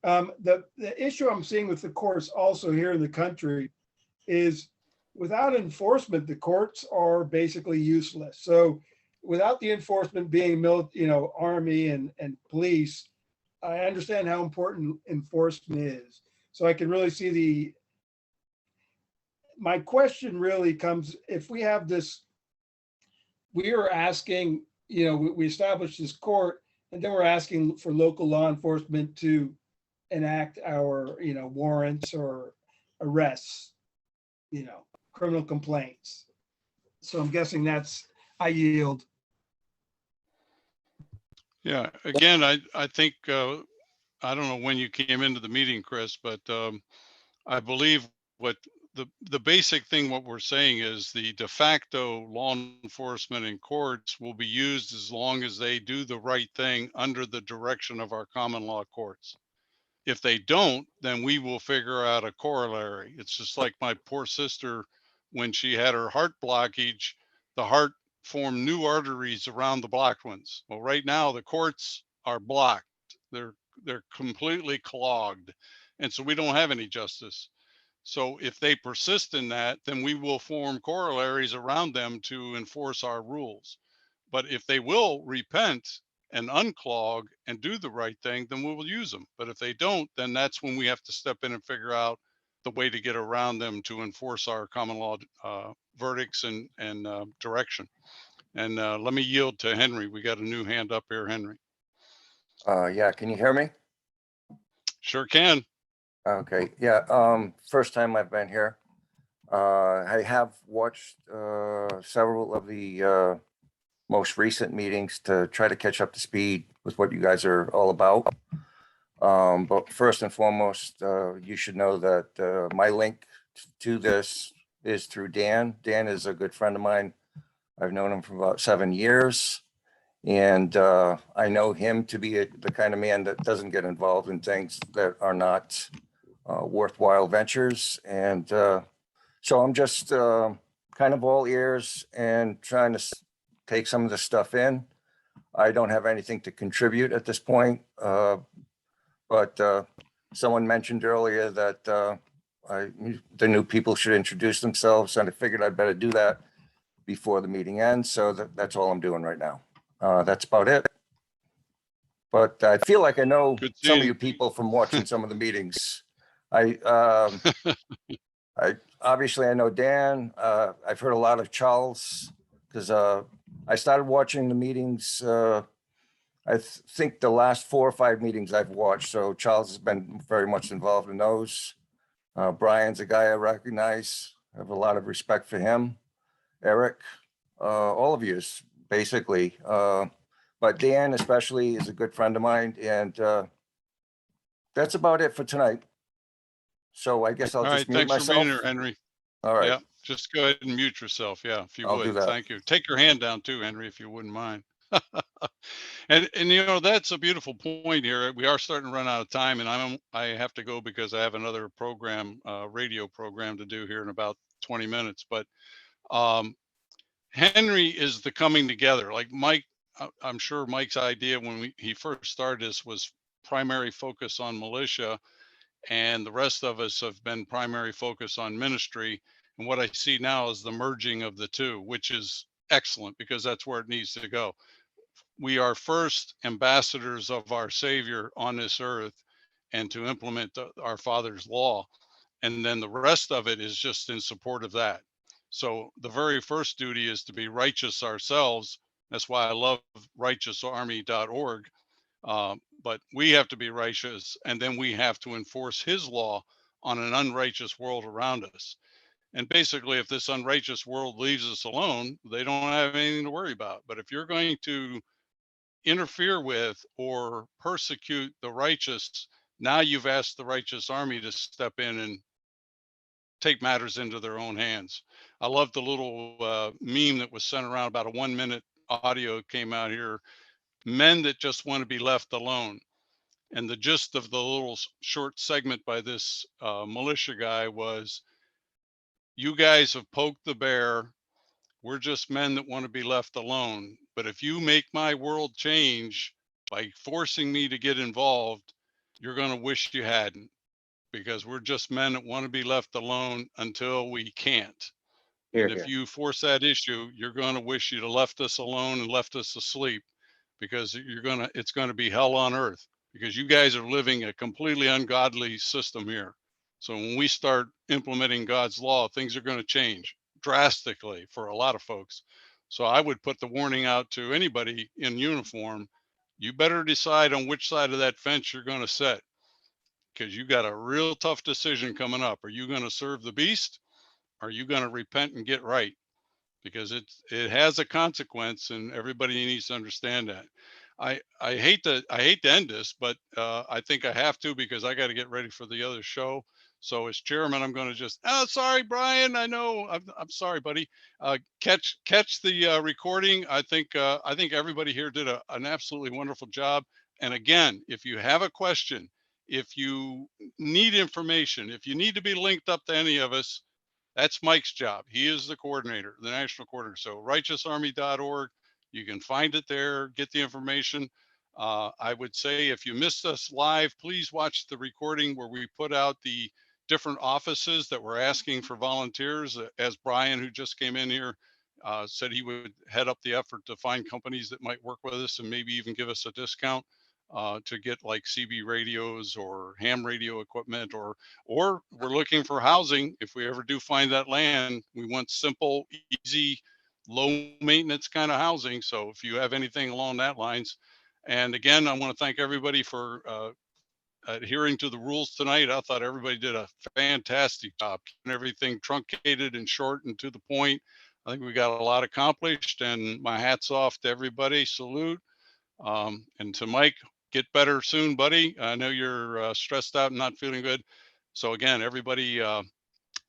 The issue I'm seeing with the courts also here in the country is without enforcement, the courts are basically useless. So without the enforcement being Army and police, I understand how important enforcement is. So I can really see my question really comes, if we have this, we are asking, we established this court, and then we're asking for local law enforcement to enact our, warrants or arrests, criminal complaints. So I'm guessing I yield. Yeah, again, I think, I don't know when you came into the meeting, Chris, but I believe what the basic thing, what we're saying is the de facto law enforcement in courts will be used as long as they do the right thing under the direction of our common law courts. If they don't, then we will figure out a corollary. It's just like my poor sister, when she had her heart blockage, the heart formed new arteries around the blocked ones. Well, right now the courts are blocked. They're completely clogged. And so we don't have any justice. So if they persist in that, then we will form corollaries around them to enforce our rules. But if they will repent and unclog and do the right thing, then we will use them. But if they don't, then that's when we have to step in and figure out the way to get around them to enforce our common law verdicts and direction. And let me yield to Henry. We got a new hand up here, Henry. Yeah, can you hear me? Sure can. Okay, yeah, first time I've been here. I have watched several of the most recent meetings to try to catch up to speed with what you guys are all about. But first and foremost, you should know that my link to this is through Dan. Dan is a good friend of mine. I've known him for about 7 years. And I know him to be the kind of man that doesn't get involved in things that are not worthwhile ventures. And so I'm just kind of all ears and trying to take some of the stuff in. I don't have anything to contribute at this point. But someone mentioned earlier that the new people should introduce themselves, and I figured I'd better do that before the meeting ends. So that's all I'm doing right now. That's about it. But I feel like I know some of you people from watching some of the meetings. I obviously I know Dan. I've heard a lot of Charles because I started watching the meetings. I think the last 4 or 5 meetings I've watched. So Charles has been very much involved in those. Brian's a guy I recognize. I have a lot of respect for him. Eric, all of you basically. But Dan especially is a good friend of mine. And that's about it for tonight. So I guess I'll All just right, mute thanks for being myself. here, Henry. All right. Yeah, just go ahead and mute yourself. Yeah, if you I'll do would. that. Thank you. Take your hand down too, Henry, if you wouldn't mind. And that's a beautiful point here. We are starting to run out of time, and I have to go because I have another program, radio program to do here in about 20 minutes. But Henry is the coming together. Like Mike, I'm sure Mike's idea when he first started this was primary focus on militia, and the rest of us have been primary focus on ministry. And what I see now is the merging of the two, which is excellent because that's where it needs to go. We are first ambassadors of our Savior on this earth and to implement our Father's law. And then the rest of it is just in support of that. So the very first duty is to be righteous ourselves. That's why I love righteousarmy.org. But we have to be righteous, and then we have to enforce his law on an unrighteous world around us. And basically, if this unrighteous world leaves us alone, they don't have anything to worry about. But if you're going to interfere with or persecute the righteous, now you've asked the righteous army to step in and take matters into their own hands. I love the little meme that was sent around, about a 1-minute audio came out here. Men that just want to be left alone. And the gist of the little short segment by this militia guy was, you guys have poked the bear. We're just men that want to be left alone. But if you make my world change by forcing me to get involved, you're going to wish you hadn't, because we're just men that want to be left alone until we can't. Here, And if here. you force that issue, you're going to wish you'd have left us alone and left us asleep, because it's going to be hell on earth, because you guys are living a completely ungodly system here. So when we start implementing God's law, things are going to change drastically for a lot of folks. So I would put the warning out to anybody in uniform. You better decide on which side of that fence you're going to sit, because you got a real tough decision coming up. Are you going to serve the beast? Are you going to repent and get right? Because it has a consequence, and everybody needs to understand that. I hate to end this, but I think I have to, because I got to get ready for the other show. So as chairman, I'm going to just, oh, sorry, Brian. I know, I'm sorry, buddy. Catch the recording. I think everybody here did an absolutely wonderful job. And again, if you have a question, if you need information, if you need to be linked up to any of us, that's Mike's job. He is the coordinator, the national coordinator. So righteousarmy.org, you can find it there, get the information. I would say if you missed us live, please watch the recording where we put out the different offices that were asking for volunteers. As Brian, who just came in here, said he would head up the effort to find companies that might work with us and maybe even give us a discount to get like CB radios or ham radio equipment, or we're looking for housing. If we ever do find that land, we want simple, easy, low maintenance kind of housing. So if you have anything along that lines. And again, I want to thank everybody for adhering to the rules tonight. I thought everybody did a fantastic job, keeping everything truncated and short and to the point. I think we got a lot accomplished, and my hat's off to everybody. Salute. And to Mike, get better soon, buddy. I know you're stressed out and not feeling good. So again, everybody,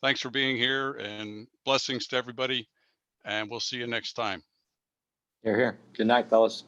thanks for being here, and blessings to everybody. And we'll see you next time. Here, here. Good night, fellas.